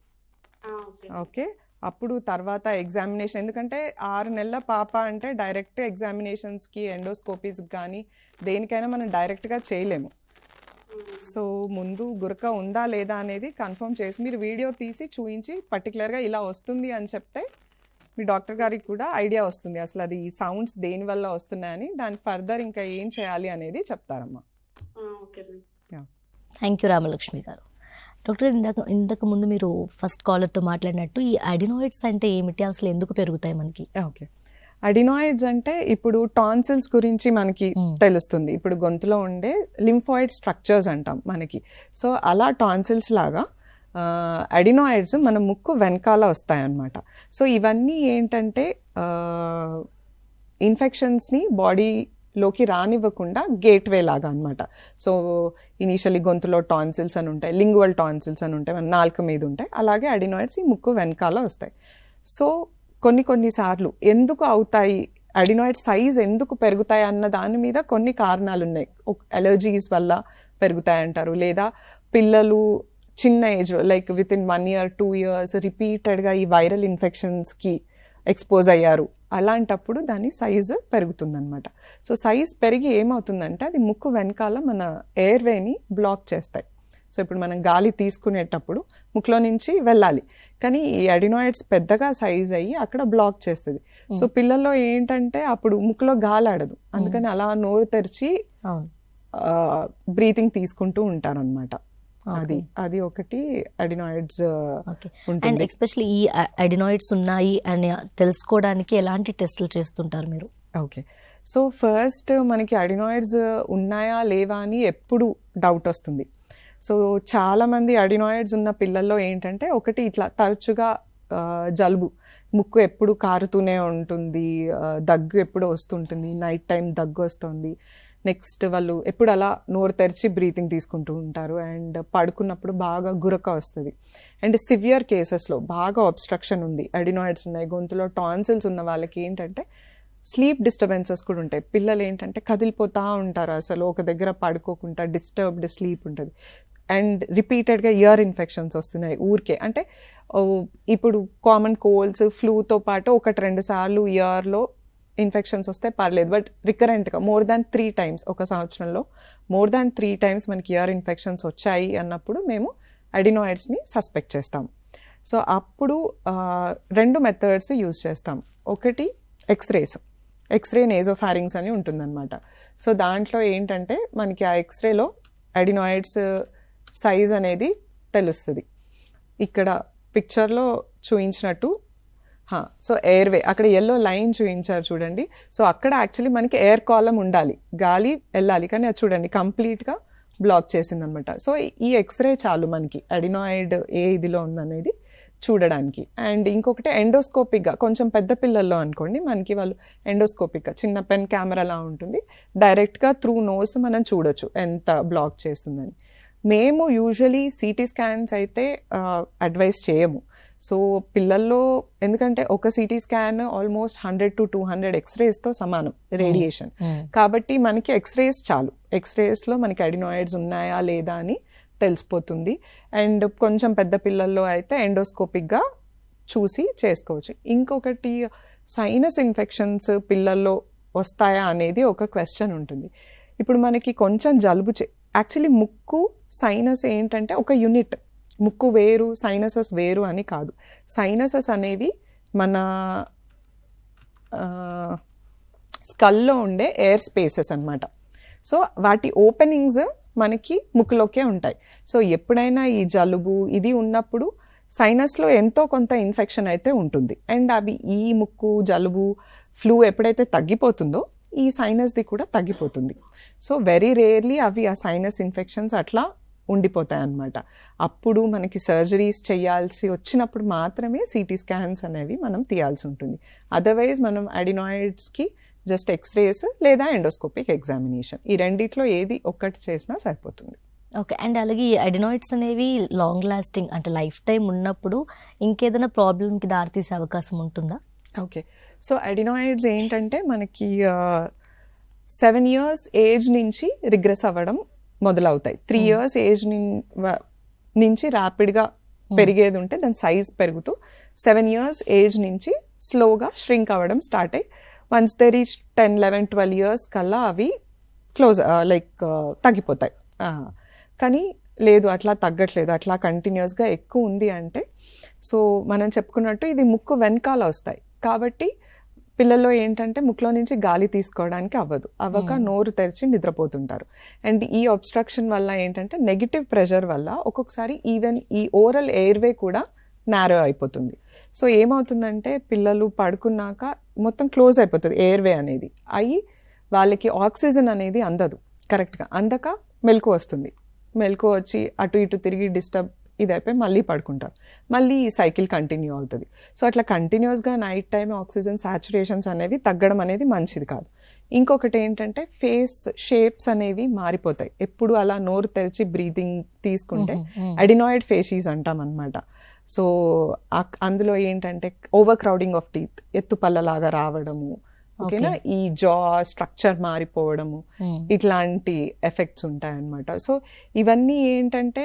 ఓకే ఓకే, అప్పుడు తర్వాత ఎగ్జామినేషన్, ఎందుకంటే 6 నెలల పాప అంటే డైరెక్ట్ ఎగ్జామినేషన్స్కి ఎండోస్కోపీస్కి కానీ దేనికైనా మనం డైరెక్ట్గా చేయలేము. సో ముందు గురక ఉందా లేదా అనేది కన్ఫర్మ్ చేసి మీరు వీడియో తీసి చూపించి పర్టికులర్గా ఇలా వస్తుంది అని చెప్తే మీ డాక్టర్ గారికి కూడా ఐడియా వస్తుంది అసలు అది సౌండ్స్ దేనివల్ల వస్తున్నాయని. దాని ఫర్దర్ ఇంకా ఏం చేయాలి అనేది చెప్తారమ్మా. ఓకే థ్యాంక్ యూ రామలక్ష్మి గారు. డాక్టర్, ఇంతకు ముందు మీరు ఫస్ట్ కాలర్తో మాట్లాడినట్టు ఈ అడినాయిడ్స్ అంటే ఏమిటి, అసలు ఎందుకు పెరుగుతాయి మనకి? ఓకే, అడినాయిడ్స్ అంటే ఇప్పుడు టాన్సిల్స్ గురించి మనకి తెలుస్తుంది. ఇప్పుడు గొంతులో ఉండే లింఫాయిడ్ స్ట్రక్చర్స్ అంటాం మనకి. సో అలా టాన్సిల్స్ లాగా అడినాయిడ్స్ మన ముక్కు వెనకాల వస్తాయన్నమాట. సో ఇవన్నీ ఏంటంటే ఇన్ఫెక్షన్స్ని బాడీలోకి రానివ్వకుండా గేట్వే లాగా అనమాట. సో ఇనీషియలీ గొంతులో టాన్సిల్స్ అని ఉంటాయి, లింగువల్ టాన్సిల్స్ అని ఉంటాయి, మన నాలుక మీద ఉంటాయి. అలాగే అడినాయిడ్స్ ఈ ముక్కు వెనకాల వస్తాయి. సో కొన్నిసార్లు ఎందుకు అవుతాయి, అడినాయిడ్ సైజ్ ఎందుకు పెరుగుతాయి అన్న దాని మీద కొన్ని కారణాలు ఉన్నాయి. అలర్జీస్ వల్ల పెరుగుతాయి అంటారు, లేదా పిల్లలు చిన్న age like with in 1 year 2 years రిపీటెడ్గా ఈ వైరల్ ఇన్ఫెక్షన్స్కి ఎక్స్పోజ్ అయ్యారు. అలాంటప్పుడు దాని సైజు పెరుగుతుందన్నమాట. సో సైజ్ పెరిగి ఏమవుతుందంటే అది ముక్కు వెనకాల మన ఎయిర్వేని బ్లాక్ చేస్తాయి. సో ఇప్పుడు మనం గాలి తీసుకునేటప్పుడు ముక్కులో నుంచి వెళ్ళాలి, కానీ ఈ అడినాయిడ్స్ పెద్దగా సైజ్ అయ్యి అక్కడ బ్లాక్ చేస్తుంది. సో పిల్లల్లో ఏంటంటే అప్పుడు ముక్కులో గాలి ఆడదు, అందుకని అలా నోరు తెరిచి బ్రీతింగ్ తీసుకుంటూ ఉంటారనమాట. అది ఒకటి అడినాయిడ్స్ ఉంటుంది. అండ్ ఎస్పెషల్లీ ఈ అడినాయిడ్స్ ఉన్నాయి అని తెలుసుకోవడానికి ఎలాంటి టెస్టులు చేస్తుంటారు మీరు? ఓకే, సో ఫస్ట్ మనకి అడినాయిడ్స్ ఉన్నాయా లేవా అని ఎప్పుడు డౌట్ వస్తుంది. సో చాలామంది అడినాయిడ్స్ ఉన్న పిల్లల్లో ఏంటంటే ఒకటి ఇట్లా తరచుగా జలుబు, ముక్కు ఎప్పుడు కారుతూనే ఉంటుంది, దగ్గు ఎప్పుడు వస్తుంటుంది, నైట్ టైం దగ్గు వస్తుంది. నెక్స్ట్ వాళ్ళు ఎప్పుడు అలా నోరు తెరిచి బ్రీతింగ్ తీసుకుంటూ ఉంటారు. అండ్ పడుకున్నప్పుడు బాగా గురక వస్తుంది. అండ్ సివియర్ కేసెస్లో బాగా అబ్స్ట్రక్షన్ ఉంది, అడినాయిడ్స్ ఉన్నాయి, గొంతులో టాన్సిల్స్ ఉన్న వాళ్ళకి ఏంటంటే స్లీప్ డిస్టర్బెన్సెస్ కూడా ఉంటాయి. పిల్లలు ఏంటంటే కదిలిపోతూ ఉంటారు, అసలు ఒక దగ్గర పడుకోకుండా డిస్టర్బ్డ్ స్లీప్ ఉంటుంది. అండ్ రిపీటెడ్గా ఇయర్ ఇన్ఫెక్షన్స్ వస్తున్నాయి ఊరికే. అంటే ఇప్పుడు కామన్ కోల్డ్స్ ఫ్లూతో పాటు 1-2 సార్లు ఇయర్లో ఇన్ఫెక్షన్స్ వస్తే పర్లేదు, బట్ రికరెంట్గా more than 3 times ఒక సంవత్సరంలో more than 3 times మనకి ఇయర్ ఇన్ఫెక్షన్స్ వచ్చాయి అన్నప్పుడు మేము అడినాయిడ్స్ని సస్పెక్ట్ చేస్తాం. సో అప్పుడు 2 మెథడ్స్ యూజ్ చేస్తాం. ఒకటి ఎక్స్రే నేజోఫారింగ్స్ అని ఉంటుందన్నమాట. సో దాంట్లో ఏంటంటే మనకి ఆ ఎక్స్రేలో అడినాయిడ్స్ సైజ్ అనేది తెలుస్తుంది. ఇక్కడ పిక్చర్లో చూపించినట్టు సో ఎయిర్వే అక్కడ ఎల్లో లైన్ చూపించారు చూడండి. సో అక్కడ యాక్చువల్లీ మనకి ఎయిర్ కాలమ్ ఉండాలి, గాలి వెళ్ళాలి, కానీ అది చూడండి కంప్లీట్గా బ్లాక్ చేసిందనమాట. సో ఈ ఎక్స్రే చాలు మనకి అడినాయిడ్ ఏ ఇదిలో ఉందనేది చూడడానికి. అండ్ ఇంకొకటి ఎండోస్కోపిక్గా, కొంచెం పెద్ద పిల్లల్లో అనుకోండి మనకి వాళ్ళు ఎండోస్కోపిక్గా చిన్న పెన్ కెమెరాలా ఉంటుంది, డైరెక్ట్గా త్రూ నోస్ మనం చూడొచ్చు ఎంత బ్లాక్ చేస్తుందని. మేము యూజువలీ సిటీ స్కాన్స్ అయితే అడ్వైస్ చేయము. సో పిల్లల్లో ఎందుకంటే ఒక సిటీ స్కాన్ ఆల్మోస్ట్ 100 to 200 ఎక్స్రేస్తో సమానం రేడియేషన్, కాబట్టి మనకి ఎక్స్రేస్ చాలు. ఎక్స్రేస్లో మనకి అడినాయిడ్స్ ఉన్నాయా లేదా అని తెలిసిపోతుంది. అండ్ కొంచెం పెద్ద పిల్లల్లో అయితే ఎండోస్కోపిక్గా చూసి చేసుకోవచ్చు. ఇంకొకటి సైనస్ ఇన్ఫెక్షన్స్ పిల్లల్లో వస్తాయా అనేది ఒక క్వశ్చన్ ఉంటుంది. ఇప్పుడు మనకి కొంచెం జలుబు యాక్చువల్లీ ముక్కు సైనస్ ఏంటంటే ఒక యూనిట్, ముక్కు వేరు సైనసెస్ వేరు అని కాదు. సైనసెస్ అనేవి మన స్కల్లో ఉండే ఎయిర్ స్పేసెస్ అన్నమాట. సో వాటి ఓపెనింగ్స్ మనకి ముక్కులోకే ఉంటాయి. సో ఎప్పుడైనా ఈ జలుబు ఇది ఉన్నప్పుడు సైనస్లో ఎంతో కొంత ఇన్ఫెక్షన్ అయితే ఉంటుంది. అండ్ అవి ఈ ముక్కు జలుబు ఫ్లూ ఎప్పుడైతే తగ్గిపోతుందో ఈ సైనస్ది కూడా తగ్గిపోతుంది. సో వెరీ రేర్లీ అవి ఆ సైనస్ ఇన్ఫెక్షన్స్ అట్లా ఉండిపోతాయి అన్నమాట. అప్పుడు మనకి సర్జరీస్ చేయాల్సి వచ్చినప్పుడు మాత్రమే సిటీ స్కాన్స్ అనేవి మనం తీయాల్సి ఉంటుంది. అదర్వైజ్ మనం అడినాయిడ్స్కి జస్ట్ ఎక్స్రేస్ లేదా ఎండోస్కోపిక్ ఎగ్జామినేషన్, ఈ రెండిట్లో ఏది ఒక్కటి చేసినా సరిపోతుంది. ఓకే, అండ్ అలాగే ఈ అడినాయిడ్స్ అనేవి లాంగ్ లాస్టింగ్ అంటే లైఫ్ టైం ఉన్నప్పుడు ఇంకేదైనా ప్రాబ్లంకి దారితీసే అవకాశం ఉంటుందా? ఓకే, సో అడినాయిడ్స్ ఏంటంటే మనకి 7 years ఏజ్ నుంచి రిగ్రెస్ అవ్వడం మొదలవుతాయి. 3 years ఏజ్ నుంచి ర్యాపిడ్గా పెరిగేది ఉంటే దాని సైజ్ పెరుగుతూ 7 years ఏజ్ నుంచి స్లోగా ష్రింక్ అవ్వడం స్టార్ట్ అయ్యి వన్స్ దే రీచ్ 10, 11, 12 years కల్లా అవి తగ్గిపోతాయి. కానీ లేదు, అట్లా తగ్గట్లేదు, అట్లా కంటిన్యూస్గా ఎక్కువ ఉంది అంటే, సో మనం చెప్పుకున్నట్టు ఇది ముక్కు వెనకాల వస్తాయి కాబట్టి పిల్లల్లో ఏంటంటే ముక్కులో నుంచి గాలి తీసుకోవడానికి అవ్వక నోరు తెరిచి నిద్రపోతుంటారు. అండ్ ఈ అబ్స్ట్రక్షన్ వల్ల ఏంటంటే నెగిటివ్ ప్రెషర్ వల్ల ఒక్కొక్కసారి ఈవెన్ ఈ ఓరల్ ఎయిర్వే కూడా నారో అయిపోతుంది. సో ఏమవుతుందంటే పిల్లలు పడుకున్నాక మొత్తం క్లోజ్ అయిపోతుంది ఎయిర్వే అనేది, అయ్యి వాళ్ళకి ఆక్సిజన్ అనేది అందదు కరెక్ట్గా, అందక మెలకు వస్తుంది. మెలకు వచ్చి అటు ఇటు తిరిగి డిస్టర్బ్ ఇది అయిపోయి మళ్ళీ పడుకుంటారు, మళ్ళీ ఈ సైకిల్ కంటిన్యూ అవుతుంది. సో అట్లా కంటిన్యూస్గా నైట్ టైం ఆక్సిజన్ సాచురేషన్స్ అనేవి తగ్గడం అనేది మంచిది కాదు. ఇంకొకటి ఏంటంటే ఫేస్ షేప్స్ అనేవి మారిపోతాయి. ఎప్పుడు అలా నోరు తెరిచి బ్రీతింగ్ తీసుకుంటే అడినాయిడ్ ఫేషీస్ అంటాం అనమాట. సో అందులో ఏంటంటే ఓవర్ క్రౌడింగ్ ఆఫ్ టీత్, ఎత్తుపల్లలాగా రావడము, ఓకేనా, ఈ జా స్ట్రక్చర్ మారిపోవడము, ఇట్లాంటి ఎఫెక్ట్స్ ఉంటాయన్నమాట. సో ఇవన్నీ ఏంటంటే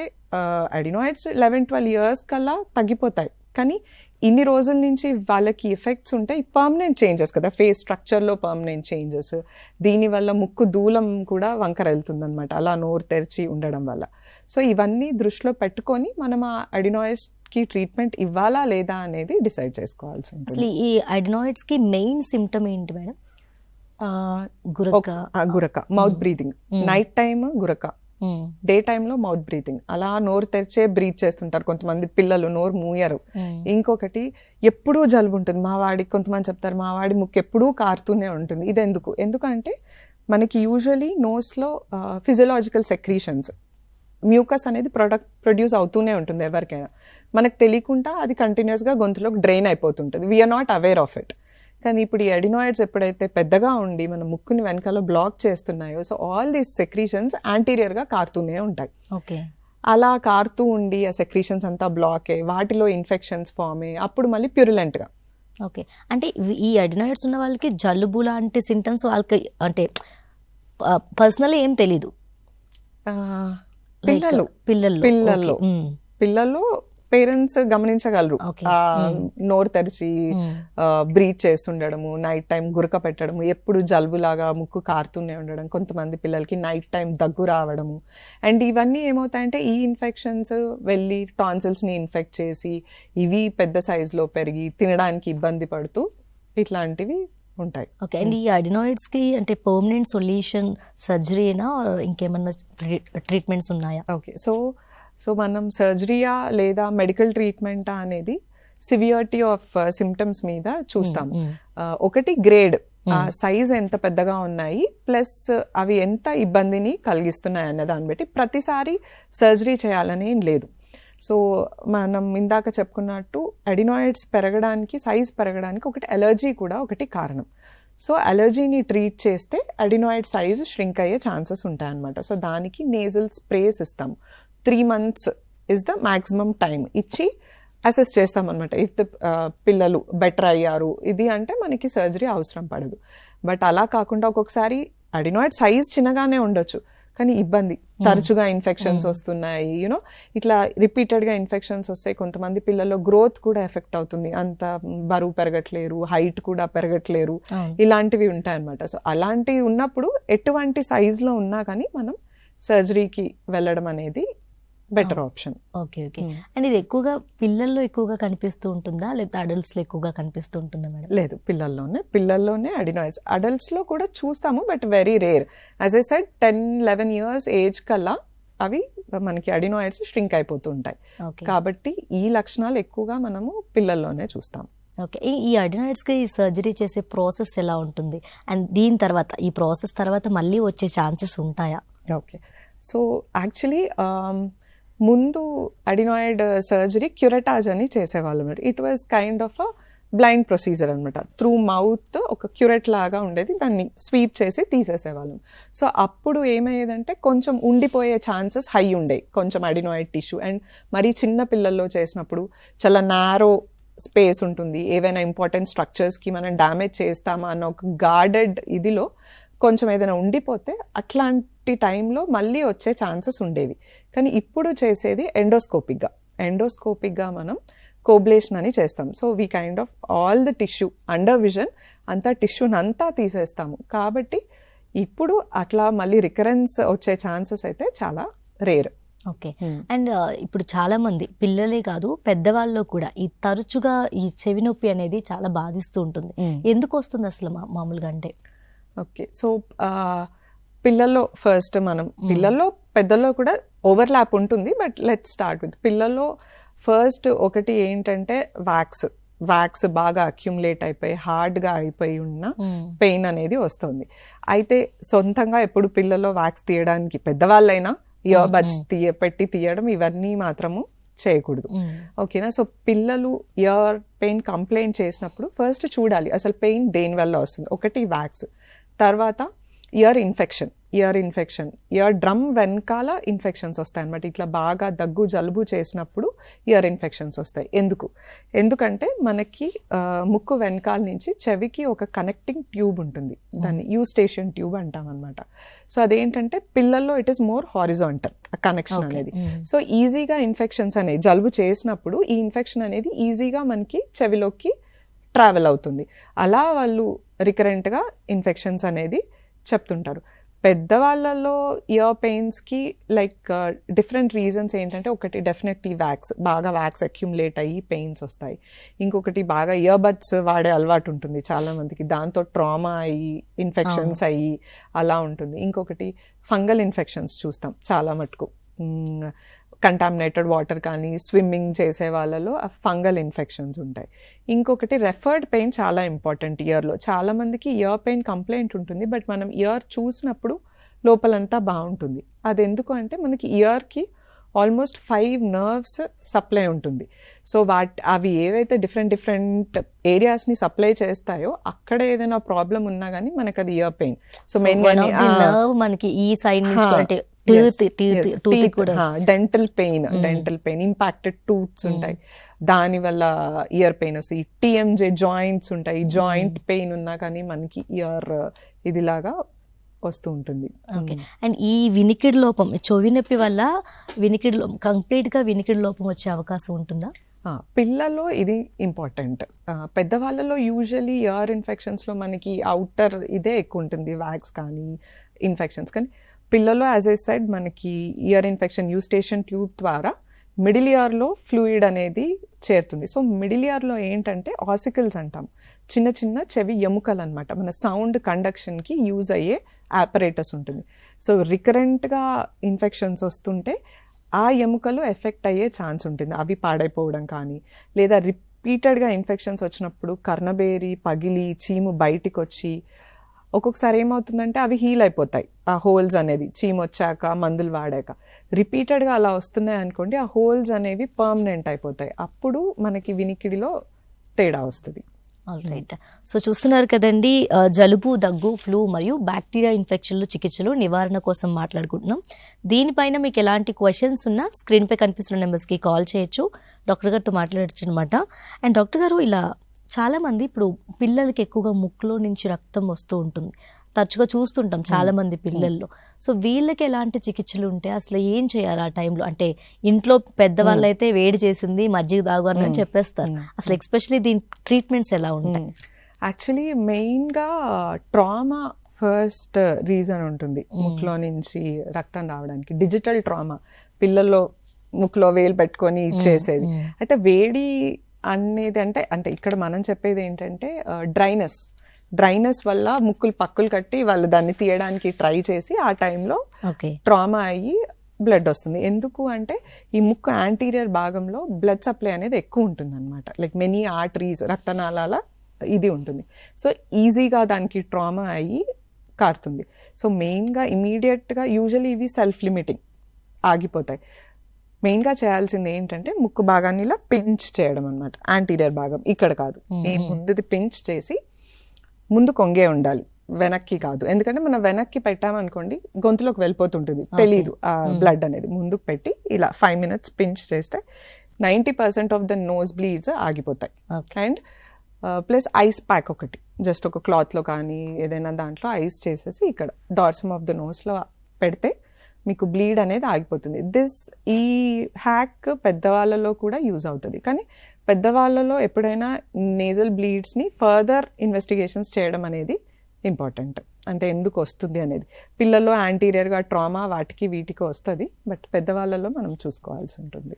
అడినాయిడ్స్ 11-12 years కల్లా తగ్గిపోతాయి. కానీ ఇన్ని రోజుల నుంచి వాళ్ళకి ఎఫెక్ట్స్ ఉంటాయి, పర్మనెంట్ చేంజెస్ కదా, ఫేస్ స్ట్రక్చర్లో పర్మనెంట్ చేంజెస్, దీనివల్ల ముక్కు దూలం కూడా వంకర వెళ్తుంది అనమాట అలా నోరు తెరిచి ఉండడం వల్ల. సో ఇవన్నీ దృష్టిలో పెట్టుకొని మనం ఆ అడినాయిడ్స్కి ట్రీట్మెంట్ ఇవ్వాలా లేదా అనేది డిసైడ్ చేసుకోవాల్సి ఉంటుంది. అసలు ఈ అడినాయిడ్స్ కి మెయిన్ సిమ్టమ్ ఏంటి మేడం? గురక, మౌత్ బ్రీతింగ్, నైట్ టైమ్ గురక, డే టైంలో మౌత్ బ్రీతింగ్, అలా నోరు తెరిచే బ్రీత్ చేస్తుంటారు కొంతమంది పిల్లలు, నోరు మూయరు. ఇంకొకటి ఎప్పుడూ జలుబు ఉంటుంది. కొంతమంది చెప్తారు మా వాడి ముక్కు ఎప్పుడూ కారుతూనే ఉంటుంది. ఇది ఎందుకంటే మనకి యూజువలీ నోస్లో ఫిజియలాజికల్ సెక్రీషన్స్, మ్యూకస్ అనేది ప్రొడ్యూస్ అవుతూనే ఉంటుంది ఎవరికైనా, మనకు తెలియకుండా అది కంటిన్యూస్గా గొంతులోకి డ్రైన్ అయిపోతుంటుంది. We are not aware of it. కానీ ఇప్పుడు ఈ అడినాయిడ్స్ ఎప్పుడైతే పెద్దగా ఉండి మన ముక్కుని వెనకాల బ్లాక్ చేస్తున్నాయో, సో ఆల్ దీస్ సెక్రీషన్స్ యాంటీరియర్గా కారుతూనే ఉంటాయి. ఓకే, అలా కారుతూ ఉండి ఆ సెక్రీషన్స్ అంతా బ్లాక్ అయ్యి వాటిలో ఇన్ఫెక్షన్స్ ఫామ్ అయ్యి అప్పుడు మళ్ళీ ప్యూరిలెంట్గా. ఓకే, అంటే ఈ అడినాయిడ్స్ ఉన్న వాళ్ళకి జలుబు లాంటి సింటమ్స్ వాళ్ళకి అంటే పర్సనల్ ఏం తెలీదు. పిల్లలు పేరెంట్స్ గమనించగలరు, నోరు తెరిచి బ్రీత్ చేస్తుండడము, నైట్ టైం గురక పెట్టడము, ఎప్పుడు జలుబులాగా ముక్కు కారుతూనే ఉండడం, కొంతమంది పిల్లలకి నైట్ టైం దగ్గు రావడము. అండ్ ఇవన్నీ ఏమవుతాయంటే ఈ ఇన్ఫెక్షన్స్ వెళ్ళి టాన్సిల్స్ని ఇన్ఫెక్ట్ చేసి ఇవి పెద్ద సైజులో పెరిగి తినడానికి ఇబ్బంది పడుతూ ఇట్లాంటివి ఉంటాయి. ఓకే, అండ్ ఈ అడినాయిడ్స్ కి అంటే పర్మనెంట్ సొల్యూషన్ సర్జరీనా ఇంకేమన్నా ట్రీట్మెంట్స్ ఉన్నాయా? ఓకే, సో మనం సర్జరీయా లేదా మెడికల్ ట్రీట్మెంటా అనేది సివియరిటీ ఆఫ్ సిమ్టమ్స్ మీద చూస్తాము. ఒకటి గ్రేడ్, సైజ్ ఎంత పెద్దగా ఉన్నాయి, ప్లస్ అవి ఎంత ఇబ్బందిని కలిగిస్తున్నాయి అన్న దాన్ని బట్టి ప్రతిసారి సర్జరీ చేయాలని ఏం లేదు. సో మనం ఇందాక చెప్పుకున్నట్టు అడినాయిడ్స్ పెరగడానికి, సైజ్ పెరగడానికి ఒకటి అలర్జీ కూడా ఒకటి కారణం. సో అలర్జీని ట్రీట్ చేస్తే అడినాయిడ్ సైజ్ ష్రింక్ అయ్యే ఛాన్సెస్ ఉంటాయన్నమాట. సో దానికి నేజల్ స్ప్రేస్ ఇస్తాము. 3 months is the maximum time ఇచ్చి అసెస్ చేస్తామన్నమాట. ఇఫ్ ద పిల్లలు బెటర్ అయ్యారు ఇది అంటే మనకి సర్జరీ అవసరం పడదు. బట్ అలా కాకుండా ఒక్కొక్కసారి అడినాయిడ్ సైజ్ చిన్నగానే ఉండొచ్చు కానీ ఇబ్బంది, తరచుగా ఇన్ఫెక్షన్స్ వస్తున్నాయి, యూనో ఇట్లా రిపీటెడ్గా ఇన్ఫెక్షన్స్ వస్తాయి. కొంతమంది పిల్లల్లో గ్రోత్ కూడా ఎఫెక్ట్ అవుతుంది, అంత బరువు పెరగట్లేరు, హైట్ కూడా పెరగట్లేరు, ఇలాంటివి ఉంటాయన్నమాట. సో అలాంటివి ఉన్నప్పుడు ఎటువంటి సైజులో ఉన్నా కానీ మనం సర్జరీకి వెళ్ళడం అనేది బెటర్ ఆప్షన్. ఓకే, అండ్ ఇది ఎక్కువగా పిల్లల్లో ఎక్కువగా కనిపిస్తూ ఉంటుందా లేకపోతే అడల్ట్స్లో ఎక్కువగా కనిపిస్తూ ఉంటుందా మేడం? లేదు, పిల్లల్లోనే అడినాయిడ్స్. అడల్ట్స్లో కూడా చూస్తాము but very rare. As I said 10-11 years age కల్లా అవి మనకి అడినాయిడ్స్ ష్రింక్ అయిపోతూ ఉంటాయి. కాబట్టి ఈ లక్షణాలు ఎక్కువగా మనము పిల్లల్లోనే చూస్తాం. ఓకే, ఈ అడినాయిడ్స్కి సర్జరీ చేసే ప్రాసెస్ ఎలా ఉంటుంది అండ్ దీని తర్వాత ఈ ప్రాసెస్ తర్వాత మళ్ళీ వచ్చే ఛాన్సెస్ ఉంటాయా? ఓకే, సో యాక్చువల్లీ ముందు అడినాయిడ్ సర్జరీ క్యూరెటాజ్ అని చేసేవాళ్ళు. It was kind of a blind procedure అనమాట. త్రూ మౌత్ ఒక క్యూరెట్ లాగా ఉండేది, దాన్ని స్వీప్ చేసి తీసేసేవాళ్ళం. సో అప్పుడు ఏమయ్యేదంటే కొంచెం ఉండిపోయే ఛాన్సెస్ హై ఉండేవి, కొంచెం అడినాయిడ్ టిష్యూ. అండ్ మరీ చిన్న పిల్లల్లో చేసినప్పుడు చాలా నారో స్పేస్ ఉంటుంది, ఏవైనా ఇంపార్టెంట్ స్ట్రక్చర్స్కి మనం డ్యామేజ్ చేస్తామా అన్న ఒక గార్డెడ్ ఇదిలో కొంచెం ఏదైనా ఉండిపోతే అట్లాంటి టైంలో మళ్ళీ వచ్చే ఛాన్సెస్ ఉండేవి. కానీ ఇప్పుడు చేసేది ఎండోస్కోపిక్గా మనం కోబ్లేషన్ అని చేస్తాం. So we kind of all the tissue under vision అంతా టిష్యూనంతా తీసేస్తాము. కాబట్టి ఇప్పుడు అట్లా మళ్ళీ రికరెన్స్ వచ్చే ఛాన్సెస్ అయితే చాలా రేర్. ఓకే. అండ్ ఇప్పుడు చాలా మంది పిల్లలే కాదు పెద్దవాళ్ళు కూడా ఈ తరచుగా ఈ చెవి నొప్పి అనేది చాలా బాధిస్తూ ఉంటుంది. ఎందుకు వస్తుంది అసలు మామూలుగా అంటే? ఓకే, సో పిల్లల్లో ఫస్ట్ మనం పిల్లల్లో పెద్దల్లో కూడా ఓవర్లాప్ ఉంటుంది. బట్ లెట్స్ స్టార్ట్ విత్ పిల్లల్లో. ఫస్ట్ ఒకటి ఏంటంటే వ్యాక్స్ బాగా అక్యుములేట్ అయిపోయి హార్డ్గా అయిపోయి ఉన్న పెయిన్ అనేది వస్తుంది. అయితే సొంతంగా ఎప్పుడు పిల్లల్లో వ్యాక్స్ తీయడానికి పెద్దవాళ్ళైనా ఇయర్ బడ్స్ పెట్టి తీయడం ఇవన్నీ మాత్రము చేయకూడదు. ఓకేనా? సో పిల్లలు ఇయర్ పెయిన్ కంప్లైంట్ చేసినప్పుడు ఫస్ట్ చూడాలి అసలు పెయిన్ దేని వల్ల వస్తుంది. ఒకటి వ్యాక్స్, తర్వాత ఇయర్ ఇన్ఫెక్షన్, ఇయర్ డ్రమ్ వెనకాల ఇన్ఫెక్షన్స్ వస్తాయి అన్నమాట. ఇట్లా బాగా దగ్గు జలుబు చేసినప్పుడు ఇయర్ ఇన్ఫెక్షన్స్ వస్తాయి. ఎందుకంటే మనకి ముక్కు వెనకాల నుంచి చెవికి ఒక కనెక్టింగ్ ట్యూబ్ ఉంటుంది, దాన్ని యూస్టేషన్ ట్యూబ్ అంటాం అనమాట. సో అదేంటంటే పిల్లల్లో it is more horizontal connection అనేది. సో ఈజీగా ఇన్ఫెక్షన్స్ అనేది జలుబు చేసినప్పుడు ఈ ఇన్ఫెక్షన్ అనేది ఈజీగా మనకి చెవిలోకి ట్రావెల్ అవుతుంది. అలా వాళ్ళు రికరెంట్గా ఇన్ఫెక్షన్స్ అనేది చెప్తుంటారు. పెద్దవాళ్ళలో ఇయర్ పెయిన్స్కి లైక్ డిఫరెంట్ రీజన్స్ ఏంటంటే ఒకటి డెఫినెట్లీ బాగా వ్యాక్స్ అక్యుములేట్ అయ్యి పెయిన్స్ వస్తాయి. ఇంకొకటి బాగా ఇయర్ బడ్స్ వాడే అలవాటు ఉంటుంది చాలామందికి, దాంతో ట్రామా అయ్యి ఇన్ఫెక్షన్స్ అయ్యి అలా ఉంటుంది. ఇంకొకటి ఫంగల్ ఇన్ఫెక్షన్స్ చూస్తాం చాలా మటుకు, కంటామినేటెడ్ వాటర్ కానీ స్విమ్మింగ్ చేసే వాళ్ళలో ఆ ఫంగల్ ఇన్ఫెక్షన్స్ ఉంటాయి. ఇంకొకటి రెఫర్డ్ పెయిన్ చాలా ఇంపార్టెంట్ ఇయర్లో. చాలామందికి ఇయర్ పెయిన్ కంప్లైంట్ ఉంటుంది, బట్ మనం ఇయర్ చూసినప్పుడు లోపలంతా బాగుంటుంది. అది ఎందుకు అంటే మనకి ఇయర్కి ఆల్మోస్ట్ 5 nerves సప్లై ఉంటుంది. సో అవి ఏవైతే డిఫరెంట్ ఏరియాస్ని సప్లై చేస్తాయో అక్కడ ఏదైనా ప్రాబ్లం ఉన్నా కానీ మనకు అది ఇయర్ పెయిన్. సో నర్వ్ మనకి ఈ సైడ్ నుంచి డెంటల్ పెయిన్, ఇంపాక్టెడ్ టూత్స్ ఉంటాయి, దాని వల్ల ఇయర్ పెయిన్ వస్తాయి. TMJ జాయింట్స్ ఉంటాయి, జాయింట్ పెయిన్ ఉన్నా కానీ మనకి ఇయర్ ఇదిలాగా వస్తూ ఉంటుంది. ఓకే. అండ్ ఈ వినికిడి లోపం, చెవి నొప్పి వల్ల కంప్లీట్గా వినికిడి లోపం వచ్చే అవకాశం ఉంటుందా? పిల్లల్లో ఇది ఇంపార్టెంట్. పెద్దవాళ్ళలో యూజువలీ ఇయర్ ఇన్ఫెక్షన్స్లో మనకి అవుటర్ ఇదే ఎక్కువ ఉంటుంది, వ్యాక్స్ కానీ ఇన్ఫెక్షన్స్. కానీ పిల్లల్లో యాజ్ ఐ సెడ్ మనకి ఇయర్ ఇన్ఫెక్షన్ యూస్టేషన్ ట్యూబ్ ద్వారా మిడిల్ ఇయర్లో ఫ్లూయిడ్ అనేది చేరుతుంది. సో మిడిల్ ఇయర్లో ఏంటంటే ఆసికల్స్ అంటాం, చిన్న చిన్న చెవి ఎముకలు అనమాట. మన సౌండ్ కండక్షన్కి యూజ్ అయ్యే ఆపరేటస్ ఉంటుంది. సో రికరెంట్గా ఇన్ఫెక్షన్స్ వస్తుంటే ఆ ఎముకలు ఎఫెక్ట్ అయ్యే ఛాన్స్ ఉంటుంది, అవి పాడైపోవడం కానీ, లేదా రిపీటెడ్గా ఇన్ఫెక్షన్స్ వచ్చినప్పుడు కర్ణబేరి పగిలి చీము బయటికి వచ్చి ఒక్కొక్కసారి ఏమవుతుందంటే అవి హీల్ అయిపోతాయి, ఆ హోల్స్ అనేది చీము వచ్చాక మందులు వాడాక. రిపీటెడ్గా అలా వస్తున్నాయి అనుకోండి, ఆ హోల్స్ అనేవి పర్మనెంట్ అయిపోతాయి, అప్పుడు మనకి వినికిడిలో తేడా వస్తుంది. All right. సో చూస్తున్నారు కదండి, జలుబు, దగ్గు, ఫ్లూ మరియు బ్యాక్టీరియా ఇన్ఫెక్షన్లు చికిత్సలు నివారణ కోసం మాట్లాడుకుంటున్నాం. దీనిపైన మీకు ఎలాంటి క్వశ్చన్స్ ఉన్నా స్క్రీన్పై కనిపిస్తున్న నెంబర్స్కి కాల్ చేయొచ్చు, డాక్టర్ గారితో మాట్లాడచ్చు అనమాట. అండ్ డాక్టర్ గారు, ఇలా చాలామంది ఇప్పుడు పిల్లలకి ఎక్కువగా ముక్కులో నుంచి రక్తం వస్తూ ఉంటుంది, తరచుగా చూస్తుంటాం చాలామంది పిల్లల్లో. సో వీళ్ళకి ఎలాంటి చికిత్సలు ఉంటాయి, అసలు ఏం చేయాలి ఆ టైంలో? అంటే ఇంట్లో పెద్దవాళ్ళు అయితే వేడి చేసింది మజ్జిగ తాగు అని చెప్పేస్తారు, అసలు ఎస్పెషలీ దీని ట్రీట్మెంట్స్ ఎలా ఉంటాయి? యాక్చువల్లీ మెయిన్గా ట్రామా ఫస్ట్ రీజన్ ఉంటుంది ముక్కులో నుంచి రక్తం రావడానికి. డిజిటల్ ట్రామా, పిల్లల్లో ముక్కులో వేలు పెట్టుకొని చేసేది. అయితే వేడి అనేది అంటే ఇక్కడ మనం చెప్పేది ఏంటంటే డ్రైనెస్ వల్ల ముక్కులు పక్కులు కట్టి వాళ్ళు దాన్ని తీయడానికి ట్రై చేసి ఆ టైంలో ట్రామా అయ్యి బ్లడ్ వస్తుంది. ఎందుకు అంటే ఈ ముక్కు యాంటీరియర్ భాగంలో బ్లడ్ సప్లై అనేది ఎక్కువ ఉంటుంది అనమాట, లైక్ మెనీ ఆర్టరీస్, రక్తనాళాల ఇది ఉంటుంది. సో ఈజీగా దానికి ట్రామా అయ్యి కారుతుంది. సో మెయిన్గా ఇమీడియట్గా యూజువల్లీ ఇవి సెల్ఫ్ లిమిటింగ్ ఆగిపోతాయి. మెయిన్గా చేయాల్సింది ఏంటంటే ముక్కు భాగాన్ని ఇలా పించ్ చేయడం అనమాట, యాంటీరియర్ భాగం ఇక్కడ కాదు, ఈ ముందుది పించ్ చేసి ముందు కొంగే ఉండాలి, వెనక్కి కాదు. ఎందుకంటే మనం వెనక్కి పెట్టామనుకోండి గొంతులోకి వెళ్ళిపోతుంటుంది, తెలీదు ఆ బ్లడ్ అనేది. ముందుకు పెట్టి ఇలా 5 minutes పించ్ చేస్తే 90% ఆఫ్ ద నోస్ బ్లీడ్స్ ఆగిపోతాయి. Okay. And plus ice pack ఒకటి జస్ట్ ఒక క్లాత్లో కానీ ఏదైనా దాంట్లో ఐస్ చేసేసి ఇక్కడ డార్సమ్ ఆఫ్ ద నోస్లో పెడితే మీకు బ్లీడ్ అనేది ఆగిపోతుంది. ఈ హ్యాక్ పెద్దవాళ్ళలో కూడా యూజ్ అవుతుంది. కానీ పెద్దవాళ్ళలో ఎప్పుడైనా నేజల్ బ్లీడ్స్ని ఫర్దర్ ఇన్వెస్టిగేషన్స్ చేయడం అనేది ఇంపార్టెంట్. అంటే ఎందుకు వస్తుంది అనేది. పిల్లల్లో యాంటీరియర్గా ట్రామా వాటికి వీటికి వస్తుంది, బట్ పెద్దవాళ్ళలో మనం చూసుకోవాల్సి ఉంటుంది.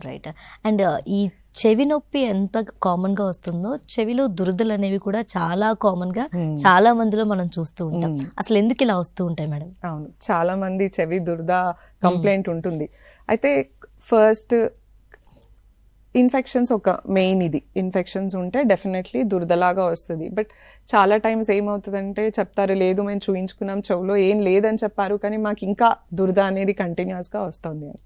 రైట్. అండ్ ఈ చెవి నొప్పి ఎంత కామన్గా వస్తుందో చెవిలో దురదలు అనేవి కూడా చాలా కామన్గా చాలా మందిలో మనం చూస్తూ ఉంటాం. అసలు ఎందుకు ఇలా వస్తూ ఉంటాయి మేడం? అవును, చాలా మంది చెవి దురద కంప్లైంట్ ఉంటుంది. అయితే ఫస్ట్ ఇన్ఫెక్షన్స్ ఒక మెయిన్ ఇది. ఇన్ఫెక్షన్స్ ఉంటే డెఫినెట్లీ దురదలాగా వస్తుంది. బట్ చాలా టైమ్స్ ఏమవుతుందంటే చెప్తారు, లేదు మేము చూయించుకున్నాం, చెవులో ఏం లేదని చెప్పారు, కానీ మాకు ఇంకా దురద అనేది కంటిన్యూస్గా వస్తుంది అని.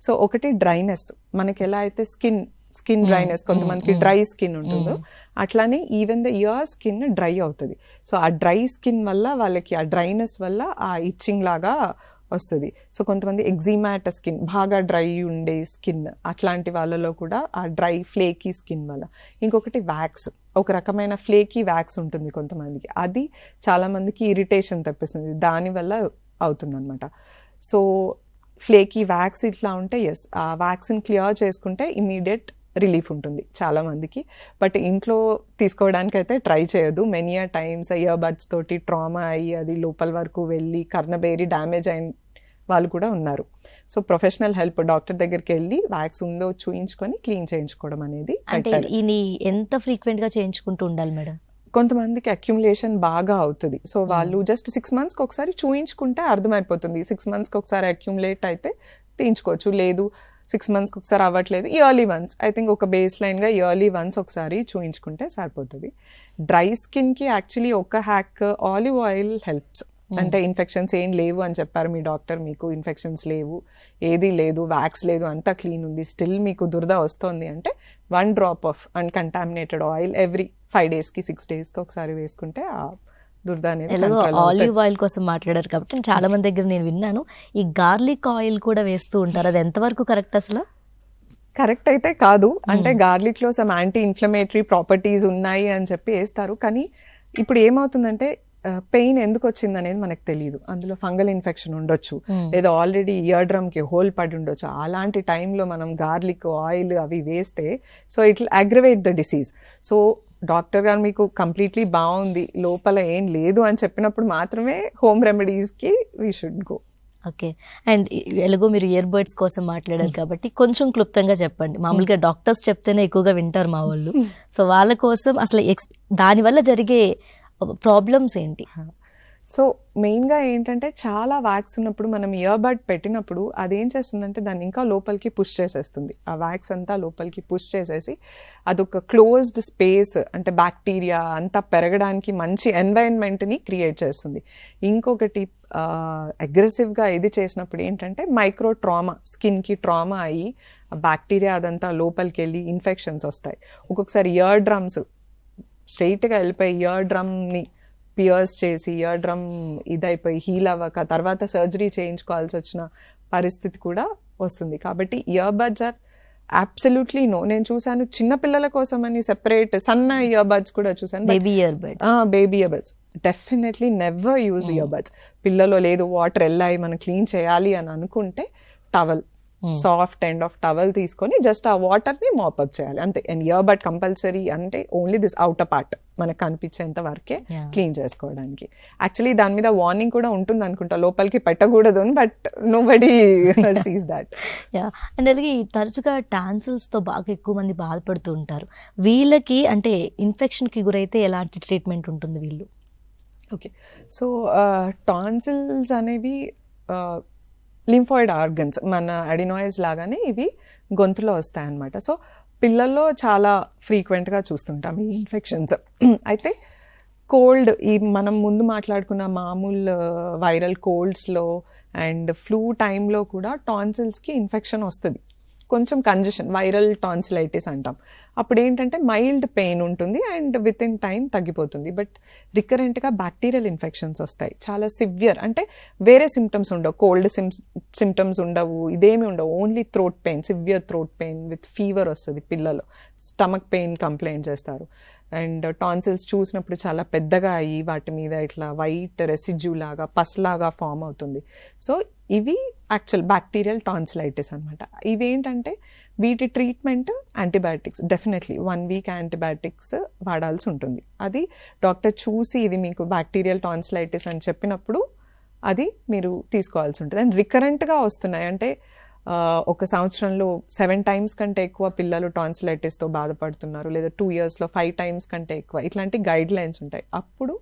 సో ఒకటి డ్రైనెస్, మనకి ఎలా అయితే స్కిన్ డ్రైనెస్, కొంతమందికి డ్రై స్కిన్ ఉంటుందో అట్లానే even the year skin dry అవుతుంది. సో ఆ డ్రై స్కిన్ వల్ల వాళ్ళకి ఆ డ్రైనెస్ వల్ల ఆ ఇచ్చింగ్ లాగా వస్తుంది. సో కొంతమంది ఎగ్జిమాట్ స్కిన్, బాగా డ్రై ఉండే స్కిన్, అట్లాంటి వాళ్ళలో కూడా ఆ డ్రై ఫ్లేకీ స్కిన్ వల్ల. ఇంకొకటి వ్యాక్స్, ఒక రకమైన ఫ్లేకీ వ్యాక్స్ ఉంటుంది కొంతమందికి, అది చాలామందికి ఇరిటేషన్ తెప్పిస్తుంది, దానివల్ల అవుతుంది అనమాట. సో ఫ్లేకీ వ్యాక్స్ ఇట్లా ఉంటే ఎస్, ఆ వ్యాక్స్ని క్లియర్ చేసుకుంటే ఇమీడియట్ రిలీఫ్ ఉంటుంది చాలామందికి. బట్ ఇంట్లో తీసుకోవడానికి అయితే ట్రై చేయొద్దు. మెనీ ఆ టైమ్స్ ఇయర్ బడ్స్ తోటి ట్రామా అయ్యి అది లోపల వరకు వెళ్ళి కర్ణబేరి డ్యామేజ్ అయిన వాళ్ళు కూడా ఉన్నారు. సో ప్రొఫెషనల్ హెల్ప్, డాక్టర్ దగ్గరికి వెళ్ళి వ్యాక్స్ ఉందో చూయించుకొని క్లీన్ చేయించుకోవడం అనేది. అంటే ఇది ఎంత ఫ్రీక్వెంట్గా చేయించుకుంటూ ఉండాలి మేడం? కొంతమందికి అక్యుములేషన్ బాగా అవుతుంది. సో వాళ్ళు జస్ట్ 6 monthsకి ఒకసారి చూయించుకుంటే అర్థమైపోతుంది. 6 monthsకి ఒకసారి అక్యుములేట్ అయితే తీయించుకోవచ్చు, లేదు 6 monthsకి ఒకసారి అవ్వట్లేదు, ఇయర్లీ వన్స్, ఐ థింక్ ఒక బేస్ లైన్గా ఇయర్లీ వన్స్ ఒకసారి చూయించుకుంటే సరిపోతుంది. డ్రై స్కిన్కి యాక్చువల్లీ ఒక హ్యాక్, ఆలివ్ ఆయిల్ హెల్ప్స్. అంటే ఇన్ఫెక్షన్స్ ఏం లేవు అని చెప్పారు మీ డాక్టర్, మీకు ఇన్ఫెక్షన్స్ లేవు, ఏది లేదు, వ్యాక్స్ లేదు, అంతా క్లీన్ ఉంది, స్టిల్ మీకు దురద వస్తుంది అంటే 1 drop of uncontaminated oil every 5 daysకి 6 daysకి ఒకసారి వేసుకుంటే ఆ దురద అనేది ఎలాగో ఆలివ్ ఆయిల్ కోసం మాట్లాడారు కాబట్టి చాలా మంది దగ్గర నేను విన్నాను ఈ గార్లిక్ ఆయిల్ కూడా వేస్తూ ఉంటారు, అది ఎంతవరకు కరెక్ట్ అసలు? కరెక్ట్ అయితే కాదు. అంటే గార్లిక్లో సమ్ యాంటీ ఇన్ఫ్లమేటరీ ప్రాపర్టీస్ ఉన్నాయి అని చెప్పి వేస్తారు. కానీ ఇప్పుడు ఏమవుతుందంటే పెయిన్ ఎందుకు వచ్చింది అనేది మనకు తెలియదు. అందులో ఫంగల్ ఇన్ఫెక్షన్ ఉండొచ్చు, లేదా ఆల్రెడీ ఇయర్ డ్రమ్కి హోల్ పడి ఉండొచ్చు. అలాంటి టైంలో మనం గార్లిక్ ఆయిల్ అవి వేస్తే so it will aggravate the disease. So doctor గారు మీకు కంప్లీట్లీ బాగుంది, లోపల ఏం లేదు అని చెప్పినప్పుడు మాత్రమే హోమ్ రెమెడీస్కి we should go. Okay. And ఎలాగో మీరు ఇయర్ బడ్స్ కోసం మాట్లాడారు కాబట్టి కొంచెం క్లుప్తంగా చెప్పండి. మామూలుగా డాక్టర్స్ చెప్తేనే ఎక్కువగా వింటారు మా వాళ్ళు, సో వాళ్ళ కోసం అసలు దానివల్ల జరిగే ప్రాబ్లమ్స్ ఏంటి? సో మెయిన్గా ఏంటంటే చాలా వ్యాక్స్ ఉన్నప్పుడు మనం ఇయర్ బడ్ పెట్టినప్పుడు అదేం చేస్తుందంటే దాన్ని ఇంకా లోపలికి పుష్ చేసేస్తుంది. ఆ వ్యాక్స్ అంతా లోపలికి పుష్ చేసేసి అదొక క్లోజ్డ్ స్పేస్, అంటే బ్యాక్టీరియా అంతా పెరగడానికి మంచి ఎన్వైరన్మెంట్ని క్రియేట్ చేస్తుంది. ఇంకొకటి అగ్రెసివ్గా ఇది చేసినప్పుడు ఏంటంటే మైక్రో ట్రామా, స్కిన్కి ట్రామా అయ్యి బ్యాక్టీరియా అదంతా లోపలికి వెళ్ళి ఇన్ఫెక్షన్స్ వస్తాయి. ఒక్కొక్కసారి ఇయర్ డ్రమ్స్ స్ట్రైట్గా వెళ్ళిపోయి ఇయర్ డ్రమ్ని పియర్స్ చేసి ఇయర్ డ్రమ్ ఇదైపోయి హీల్ అవ్వక తర్వాత సర్జరీ చేయించుకోవాల్సి వచ్చిన పరిస్థితి కూడా వస్తుంది. కాబట్టి ear buds are absolutely no. నేను చూసాను చిన్నపిల్లల కోసం అని సెపరేట్ సన్న ఇయర్ బడ్స్ కూడా చూసాను, baby ear buds. Baby ear buds definitely never use ear buds. పిల్లలో లేదు వాటర్ వెళ్ళాయి మనం క్లీన్ చేయాలి అని అనుకుంటే towel, soft end of towel తీసుకొని జస్ట్ ఆ వాటర్ని మాపప్ చేయాలి అంతే. అండ్ ఇయర్ బడ్ కంపల్సరీ అంటే ఓన్లీ దిస్ అవుటర్ పార్ట్ మనకు కనిపించేంత వరకే క్లీన్ చేసుకోవడానికి. యాక్చువల్లీ దాని మీద వార్నింగ్ కూడా ఉంటుంది అనుకుంటా, లోపలికి పెట్టకూడదు అని, but nobody sees that. And అలాగే తరచుగా టాన్సిల్స్తో బాగా ఎక్కువ మంది బాధపడుతూ ఉంటారు. వీళ్ళకి అంటే ఇన్ఫెక్షన్కి గురైతే ఎలాంటి ట్రీట్మెంట్ ఉంటుంది వీళ్ళు? ఓకే, సో టాన్సిల్స్ అనేవి లింఫాయిడ్ ఆర్గన్స్, మన అడినాయిడ్స్ లాగానే ఇవి గొంతులో వస్తాయన్నమాట. సో పిల్లల్లో చాలా ఫ్రీక్వెంట్గా చూస్తుంటాం ఈ ఇన్ఫెక్షన్స్. అయితే కోల్డ్, ఈ మనం ముందు మాట్లాడుకున్న మామూలు వైరల్ కోల్డ్స్లో అండ్ ఫ్లూ టైంలో కూడా టాన్సిల్స్కి ఇన్ఫెక్షన్ వస్తుంది కొంచెం కంజెషన్, వైరల్ టాన్సిలైటిస్ అంటాం. అప్పుడు ఏంటంటే మైల్డ్ పెయిన్ ఉంటుంది అండ్ విత్ ఇన్ టైం తగ్గిపోతుంది. బట్ రికరెంట్గా బ్యాక్టీరియల్ ఇన్ఫెక్షన్స్ వస్తాయి, చాలా సివియర్. అంటే వేరే సిమ్టమ్స్ ఉండవు, కోల్డ్ సిమ్టమ్స్ ఉండవు, ఇదేమి ఉండవు, only throat pain, severe throat pain with fever వస్తుంది పిల్లలు. స్టమక్ పెయిన్ కంప్లైంట్ చేస్తారు. అండ్ టాన్సిల్స్ చూసినప్పుడు చాలా పెద్దగా అయ్యి వాటి మీద ఇట్లా వైట్ రెసిడ్యూ లాగా పస్లాగా ఫామ్ అవుతుంది. సో ఇవి యాక్చువల్ బ్యాక్టీరియల్ టాన్సిలైటిస్ అనమాట. ఇవేంటంటే వీటి treatment antibiotics, definitely 1 week antibiotics వాడాల్సి ఉంటుంది. అది డాక్టర్ చూసి ఇది మీకు బ్యాక్టీరియల్ టాన్సిలైటిస్ అని చెప్పినప్పుడు అది మీరు తీసుకోవాల్సి ఉంటుంది. అండ్ రికరెంట్గా వస్తున్నాయి అంటే ఒక సంవత్సరంలో 7 times కంటే ఎక్కువ పిల్లలు టాన్సిలైటిస్తో బాధపడుతున్నారు, లేదా 2 yearsలో 5 times కంటే ఎక్కువ, ఇట్లాంటి గైడ్ లైన్స్ ఉంటాయి. అప్పుడు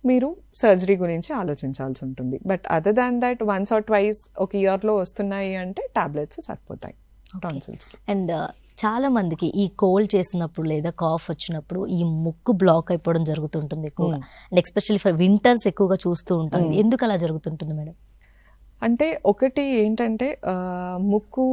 మీరు సర్జరీ గురించి ఆలోచించాల్సి ఉంటుంది. But other than that once or twice ఒక ఇయర్లో వస్తున్నాయి అంటే టాబ్లెట్స్ సరిపోతాయి టాన్సిల్స్కి. అండ్ చాలా మందికి ఈ కోల్డ్ చేసినప్పుడు లేదా కాఫ్ వచ్చినప్పుడు ఈ ముక్కు బ్లాక్ అయిపోవడం జరుగుతుంటుంది ఎక్కువగా. అండ్ ఎస్పెషల్లీ ఫర్ వింటర్స్ ఎక్కువగా చూస్తూ ఉంటాం. ఎందుకు అలా జరుగుతుంటుంది మేడం? అంటే ఒకటి ఏంటంటే ముక్కు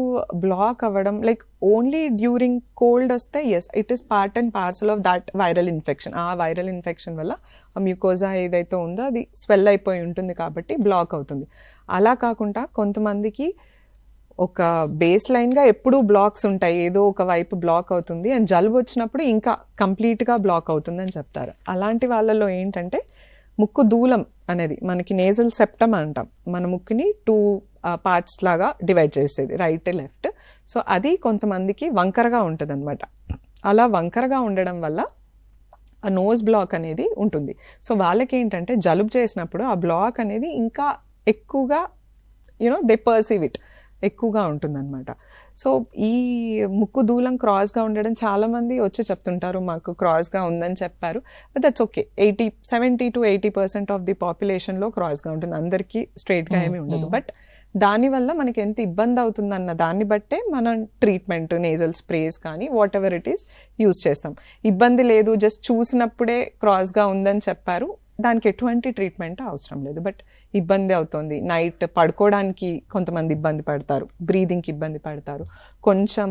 బ్లాక్ అవ్వడం లైక్ ఓన్లీ డ్యూరింగ్ కోల్డ్ వస్తే yes it is part and parcel of that viral infection. ఆ వైరల్ ఇన్ఫెక్షన్ వల్ల ఆ మ్యూకోజా ఏదైతే ఉందో అది స్వెల్ అయిపోయి ఉంటుంది కాబట్టి బ్లాక్ అవుతుంది. అలా కాకుండా కొంతమందికి ఒక బేస్ లైన్గా ఎప్పుడూ బ్లాక్స్ ఉంటాయి, ఏదో ఒక వైపు బ్లాక్ అవుతుంది అండ్ జలుబు వచ్చినప్పుడు ఇంకా కంప్లీట్గా బ్లాక్ అవుతుందని చెప్తారు. అలాంటి వాళ్ళలో ఏంటంటే ముక్కు దూలం అనేది మనకి నేజల్ సెప్టమ్ అంటాం, మన ముక్కుని 2 parts లాగా డివైడ్ చేసేది, రైట్ లెఫ్ట్. సో అది కొంతమందికి వంకరగా ఉంటుంది అనమాట. అలా వంకరగా ఉండడం వల్ల ఆ నోస్ బ్లాక్ అనేది ఉంటుంది. సో వాళ్ళకి ఏంటంటే జలుబు చేసినప్పుడు ఆ బ్లాక్ అనేది ఇంకా ఎక్కువగా దే పర్సీవ్ ఇట్, ఎక్కువగా ఉంటుందన్నమాట. సో ఈ ముక్కు దూలం క్రాస్గా ఉండడం చాలామంది వచ్చి చెప్తుంటారు మాకు క్రాస్గా ఉందని చెప్పారు. But that's okay. 70 to 80% of the పాపులేషన్లో క్రాస్గా ఉంటుంది, అందరికీ స్ట్రైట్గా ఏమీ ఉండదు. బట్ దానివల్ల మనకి ఎంత ఇబ్బంది అవుతుందన్న దాన్ని బట్టే మనం ట్రీట్మెంట్, నేజల్ స్ప్రేస్ కానీ what ever it is use చేస్తాం. ఇబ్బంది లేదు, జస్ట్ చూసినప్పుడే క్రాస్గా ఉందని చెప్పారు, దానికి ఎటువంటి ట్రీట్మెంట్ అవసరం లేదు. బట్ ఇబ్బంది అవుతుంది, నైట్ పడుకోవడానికి కొంతమంది ఇబ్బంది పడతారు, బ్రీదింగ్కి ఇబ్బంది పడతారు, కొంచెం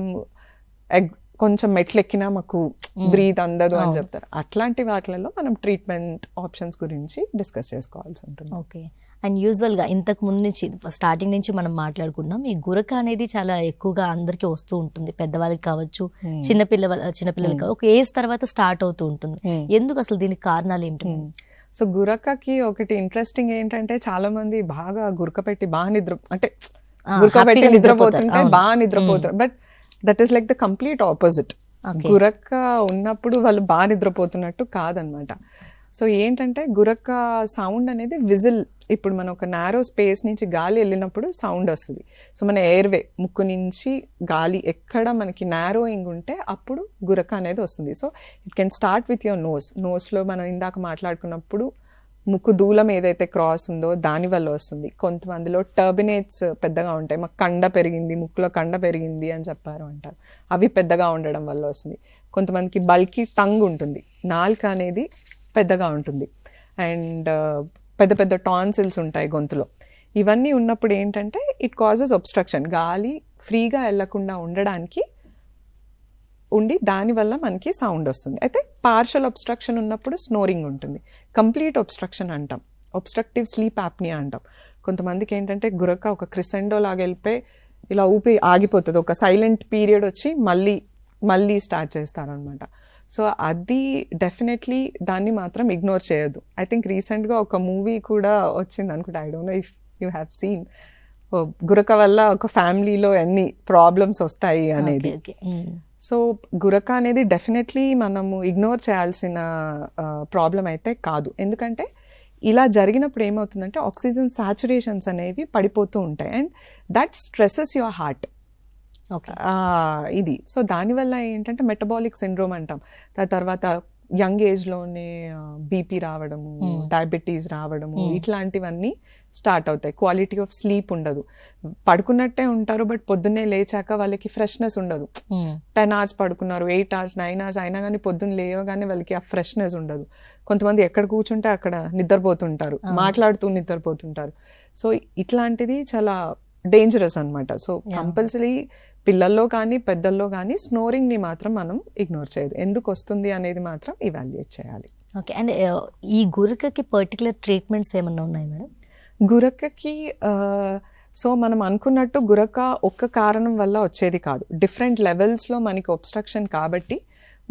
మెట్లు ఎక్కినా మాకు బ్రీత్ అందదు అని చెప్తారు. అట్లాంటి వాటిలలో మనం ట్రీట్మెంట్ ఆప్షన్స్ గురించి డిస్కస్ చేసుకోవాల్సి ఉంటుంది. ఓకే. అండ్ యూజువల్గా ఇంతకు ముందు నుంచి స్టార్టింగ్ నుంచి మనం మాట్లాడుకున్నాం, ఈ గురక అనేది చాలా ఎక్కువగా అందరికీ వస్తూ ఉంటుంది, పెద్దవాళ్ళకి కావచ్చు, చిన్నపిల్లలకి ఒక ఏజ్ తర్వాత స్టార్ట్ అవుతూ ఉంటుంది. ఎందుకు అసలు దీనికి కారణాలు ఏంటి? సో గురకకి ఒకటి ఇంట్రెస్టింగ్ ఏంటంటే చాలా మంది బాగా గురక పెట్టి బాగా గురక పెట్టి నిద్రపోతుంటే బాగా నిద్రపోతారు. But that is like the complete opposite. గురక ఉన్నప్పుడు వాళ్ళు బాగా నిద్రపోతున్నట్టు కాదనమాట. సో ఏంటంటే గురక సౌండ్ అనేది విజిల్, ఇప్పుడు మనం ఒక నారో స్పేస్ నుంచి గాలి వెళ్ళినప్పుడు సౌండ్ వస్తుంది. సో మన ఎయిర్వే, ముక్కు నుంచి గాలి ఎక్కడ మనకి నారోయింగ్ ఉంటే అప్పుడు గురక అనేది వస్తుంది. So it can start with your నోస్లో మనం ఇందాక మాట్లాడుకున్నప్పుడు ముక్కు దూలం ఏదైతే క్రాస్ ఉందో దానివల్ల వస్తుంది. కొంతమందిలో టర్బినేట్స్ పెద్దగా ఉంటాయి, మాకు కండ పెరిగింది, ముక్కులో కండ పెరిగింది అని చెప్పారు అంటారు, అవి పెద్దగా ఉండడం వల్ల వస్తుంది. కొంతమందికి బల్కీ టంగ్ ఉంటుంది, నాలుక అనేది పెద్దగా ఉంటుంది, అండ్ పెద్ద పెద్ద టాన్సిల్స్ ఉంటాయి గొంతులో. ఇవన్నీ ఉన్నప్పుడు ఏంటంటే ఇట్ కాజెస్ ఒబ్స్ట్రక్షన్, గాలి ఫ్రీగా వెళ్లకుండా ఉండడానికి ఉండి దానివల్ల మనకి సౌండ్ వస్తుంది. అయితే పార్షల్ ఒబ్స్ట్రక్షన్ ఉన్నప్పుడు స్నోరింగ్ ఉంటుంది, కంప్లీట్ ఒబ్స్ట్రక్షన్ అంటాం, ఒబ్స్ట్రక్టివ్ స్లీప్ యాప్నియా అంటాం. కొంతమందికి ఏంటంటే గురక ఒక క్రిసెండో లాగా వెళ్ళిపోయి ఇలా ఊపి ఆగిపోతుంది, ఒక సైలెంట్ పీరియడ్ వచ్చి మళ్ళీ స్టార్ట్ చేస్తారనమాట. సో అది డెఫినెట్లీ దాన్ని మాత్రం ఇగ్నోర్ చేయొద్దు. ఐ థింక్ రీసెంట్గా ఒక మూవీ కూడా వచ్చింది అనుకుంటా, I don't know if you have seen, గురక వల్ల ఒక ఫ్యామిలీలో ఎన్ని ప్రాబ్లమ్స్ వస్తాయి అనేది. సో గురక అనేది డెఫినెట్లీ మనము ఇగ్నోర్ చేయాల్సిన ప్రాబ్లం అయితే కాదు. ఎందుకంటే ఇలా జరిగినప్పుడు ఏమవుతుందంటే ఆక్సిజన్ సాచురేషన్స్ అనేవి పడిపోతూ ఉంటాయి and that stresses your heart. ఇది సో దానివల్ల ఏంటంటే మెటబాలిక్ సిండ్రోమ్ అంటాం, దాని తర్వాత యంగ్ ఏజ్లోనే బీపీ రావడము, డయాబెటీస్ రావడము, ఇట్లాంటివన్నీ స్టార్ట్ అవుతాయి. క్వాలిటీ ఆఫ్ స్లీప్ ఉండదు, పడుకున్నట్టే ఉంటారు బట్ పొద్దున్నే లేచాక వాళ్ళకి ఫ్రెష్నెస్ ఉండదు. 10 hours పడుకున్నారు, 8 hours 9 hours అయినా కానీ పొద్దున్న లేవగానే వాళ్ళకి ఆ ఫ్రెష్నెస్ ఉండదు. కొంతమంది ఎక్కడ కూర్చుంటే అక్కడ నిద్రపోతుంటారు, మాట్లాడుతూ నిద్రపోతుంటారు. సో ఇట్లాంటిది చాలా డేంజరస్ అనమాట. సో కంపల్సరీ పిల్లల్లో కానీ పెద్దల్లో కానీ స్నోరింగ్ని మాత్రం మనం ఇగ్నోర్ చేయదు. ఎందుకు వస్తుంది అనేది మాత్రం ఇవాల్యుయేట్ చేయాలి. ఓకే. అండ్ ఈ గురకకి పర్టికులర్ ట్రీట్మెంట్స్ ఏమన్నా ఉన్నాయి మేడం? గురకకి సో మనం అనుకున్నట్టు గురక ఒక్క కారణం వల్ల వచ్చేది కాదు. డిఫరెంట్ లెవెల్స్లో మనకి ఒబ్స్ట్రక్షన్ కాబట్టి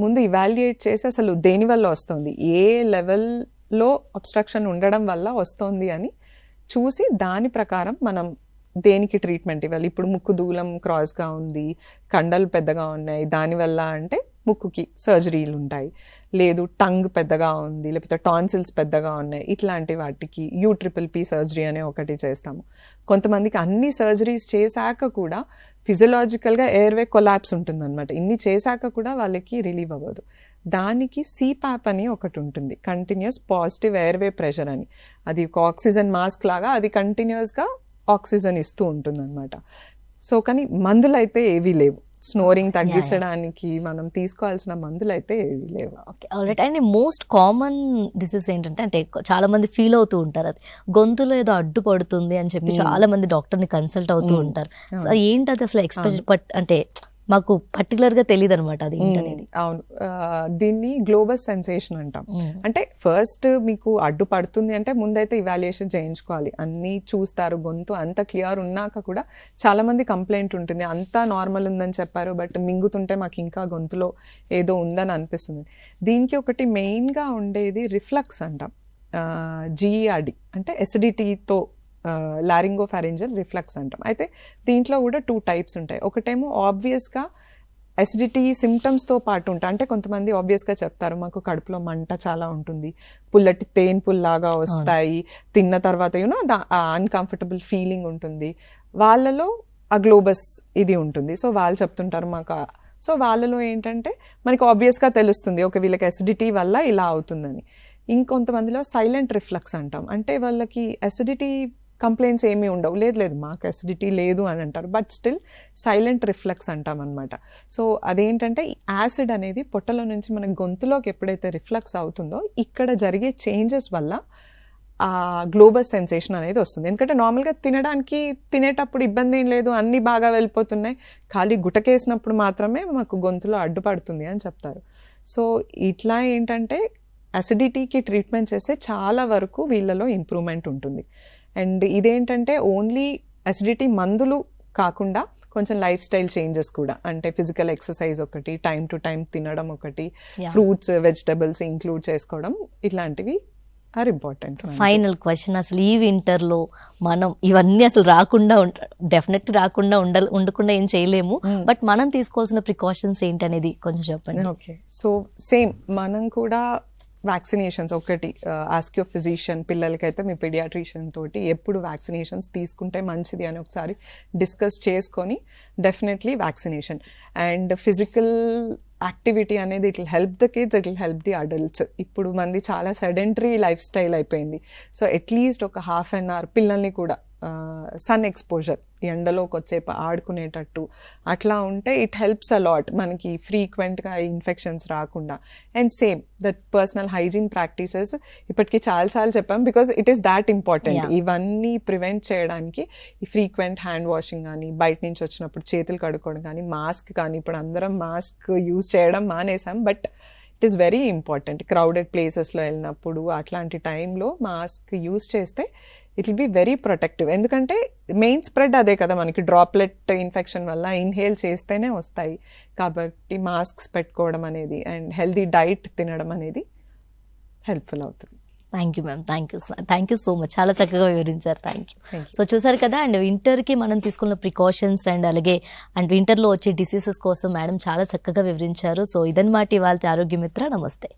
ముందు ఇవాల్యుయేట్ చేసి అసలు దేని వల్ల వస్తుంది, ఏ లెవెల్లో ఒబ్స్ట్రక్షన్ ఉండడం వల్ల వస్తుంది అని చూసి దాని ప్రకారం మనం దేనికి ట్రీట్మెంట్ ఇవ్వాలి. ఇప్పుడు ముక్కు దూలం క్రాస్గా ఉంది, కండలు పెద్దగా ఉన్నాయి, దానివల్ల అంటే ముక్కుకి సర్జరీలు ఉంటాయి. లేదు టంగ్ పెద్దగా ఉంది, లేకపోతే టాన్సిల్స్ పెద్దగా ఉన్నాయి, ఇట్లాంటి వాటికి UPPP సర్జరీ అనే ఒకటి చేస్తాము. కొంతమందికి అన్ని సర్జరీస్ చేశాక కూడా ఫిజియలాజికల్గా ఎయిర్వే కొలాప్స్ ఉంటుందన్నమాట. ఇన్ని చేశాక కూడా వాళ్ళకి రిలీవ్ అవ్వదు. దానికి CPAP అని ఒకటి ఉంటుంది, కంటిన్యూస్ పాజిటివ్ ఎయిర్వే ప్రెషర్ అని. అది ఒక ఆక్సిజన్ మాస్క్ లాగా అది కంటిన్యూస్గా ఆక్సిజన్ ఇస్తూ ఉంటుంది అనమాట. సో కానీ మందులు అయితే ఏవీ లేవు, స్నోరింగ్ తగ్గించడానికి మనం తీసుకోవాల్సిన మందులు అయితే ఏవీ లేవు. Okay, alright. And most common disease ఏంటంటే, అంటే చాలా మంది ఫీల్ అవుతూ ఉంటారు అది గొంతులో ఏదో అడ్డు పడుతుంది అని చెప్పి చాలా మంది డాక్టర్ని కన్సల్ట్ అవుతూ ఉంటారు. సో ఏంటి అది అసలు ఎక్స్పెక్ట్ అంటే మాకు పర్టికులర్గా తెలియదు అనమాట అది ఏంటనేది. అవును, దీన్ని గ్లోబస్ సెన్సేషన్ అంటాం. అంటే ఫస్ట్ మీకు అడ్డు పడుతుంది అంటే ముందైతే ఇవాల్యుయేషన్ చేయించుకోవాలి. అన్నీ చూస్తారు, గొంతు అంత క్లియర్ ఉన్నాక కూడా చాలా మంది కంప్లైంట్ ఉంటుంది, అంతా నార్మల్ ఉందని చెప్పారు బట్ మింగుతుంటే మాకు ఇంకా గొంతులో ఏదో ఉందని అనిపిస్తుంది. దీనికి ఒకటి మెయిన్గా ఉండేది రిఫ్లక్స్ అంటాం, GERD అంటే ఎసిడిటీతో లారింగోఫారింజల్ రిఫ్లక్స్ అంటాం. అయితే దీంట్లో కూడా 2 టైప్స్ ఉంటాయి. ఒకటేమో ఆబ్వియస్గా ఎసిడిటీ సిమ్టమ్స్తో పాటు ఉంటాయి. అంటే కొంతమంది ఆబ్వియస్గా చెప్తారు మాకు కడుపులో మంట చాలా ఉంటుంది, పుల్లటి తేన్పుల్లాగా వస్తాయి, తిన్న తర్వాత అన్కంఫర్టబుల్ ఫీలింగ్ ఉంటుంది. వాళ్ళలో ఆ గ్లోబస్ ఇది ఉంటుంది. సో వాళ్ళు చెప్తుంటారు మాకు. సో వాళ్ళలో ఏంటంటే మనకి ఆబ్వియస్గా తెలుస్తుంది ఓకే వీళ్ళకి ఎసిడిటీ వల్ల ఇలా అవుతుందని. ఇంకొంతమందిలో సైలెంట్ రిఫ్లక్స్ అంటాం, అంటే వాళ్ళకి ఎసిడిటీ కంప్లైంట్స్ ఏమీ ఉండవు, లేదు మాకు ఎసిడిటీ లేదు అని అంటారు బట్ స్టిల్ సైలెంట్ రిఫ్లక్స్ అంటాం అనమాట. సో అదేంటంటే యాసిడ్ అనేది పొట్టలో నుంచి మన గొంతులోకి ఎప్పుడైతే రిఫ్లక్స్ అవుతుందో ఇక్కడ జరిగే చేంజెస్ వల్ల ఆ గ్లోబస్ సెన్సేషన్ అనేది వస్తుంది. ఎందుకంటే నార్మల్గా తినేటప్పుడు ఇబ్బంది ఏం లేదు, అన్నీ బాగా వెళ్ళిపోతున్నాయి, ఖాళీ గుటకేసినప్పుడు మాత్రమే మాకు గొంతులో అడ్డుపడుతుంది అని చెప్తారు. సో ఇట్లా ఏంటంటే అసిడిటీకి ట్రీట్మెంట్ చేస్తే చాలా వరకు వీళ్ళలో ఇంప్రూవ్మెంట్ ఉంటుంది. అండ్ ఇదేంటంటే ఓన్లీ అసిడిటీ మందులు కాకుండా కొంచెం లైఫ్ స్టైల్ చేంజెస్ కూడా, అంటే ఫిజికల్ ఎక్సర్సైజ్ ఒకటి, టైం టు టైం తినడం ఒకటి, ఫ్రూట్స్ వెజిటబుల్స్ ఇంక్లూడ్ చేసుకోవడం, ఇట్లాంటివి ఆర్ ఇంపార్టెంట్. ఫైనల్ క్వశ్చన్, అసలు ఈ వింటర్లో మనం ఇవన్నీ అసలు రాకుండా డెఫినెట్లీ రాకుండా ఉండకుండా ఏం చేయలేము, బట్ మనం తీసుకోవాల్సిన ప్రికాషన్స్ ఏంటనేది కొంచెం చెప్పండి. ఓకే, సో సేమ్ మనం కూడా వ్యాక్సినేషన్స్ ఒకటి ఆస్క్ యువర్ ఫిజిషియన్, పిల్లలకైతే మీ పీడియాట్రిషియన్ తోటి ఎప్పుడు వ్యాక్సినేషన్స్ తీసుకుంటే మంచిది అని ఒకసారి డిస్కస్ చేసుకొని definitely vaccination. And physical activity అనేది it will help the kids, it will help the adults. ఇప్పుడు మంది చాలా సెడెంటరీ లైఫ్ స్టైల్ అయిపోయింది. సో అట్లీస్ట్ ఒక హాఫ్ అన్ అవర్ పిల్లల్ని కూడా సన్ ఎక్స్పోజర్, ఎండలోకి వచ్చేపు ఆడుకునేటట్టు అట్లా ఉంటే ఇట్ హెల్ప్స్ అలాట్ మనకి ఫ్రీక్వెంట్గా ఇన్ఫెక్షన్స్ రాకుండా. And same that personal hygiene practices ఇప్పటికీ చాలాసార్లు చెప్పాం because it is that important. ఇవన్నీ ప్రివెంట్ చేయడానికి ఈ ఫ్రీక్వెంట్ హ్యాండ్ వాషింగ్ కానీ, బయట నుంచి వచ్చినప్పుడు చేతులు కడుక్కోవడం కానీ, మాస్క్ కానీ, ఇప్పుడు అందరం మాస్క్ యూజ్ చేయడం మానేసాం but it is very important. Crowded ప్లేసెస్లో వెళ్ళినప్పుడు అట్లాంటి టైంలో మాస్క్ యూజ్ చేస్తే it will be very protective. ఎందుకంటే మెయిన్ స్ప్రెడ్ అదే కదా మనకి, డ్రాప్లెట్ ఇన్ఫెక్షన్ వల్ల ఇన్హేల్ చేస్తేనే వస్తాయి. కాబట్టి మాస్క్స్ పెట్టుకోవడం అనేది అండ్ హెల్దీ డైట్ తినడం అనేది హెల్ప్ఫుల్ అవుతుంది. Thank you ma'am, thank you so much, చాలా చక్కగా వివరించారు. Thank you. సో చూసారు కదా, అండ్ వింటర్కి మనం తీసుకున్న ప్రికాషన్స్ అండ్ అలాగే అండ్ వింటర్లో వచ్చే డిసీజెస్ కోసం మేడం చాలా చక్కగా వివరించారు. సో ఇదన్నమాట ఇవాళ ఆరోగ్య మిత్ర. నమస్తే.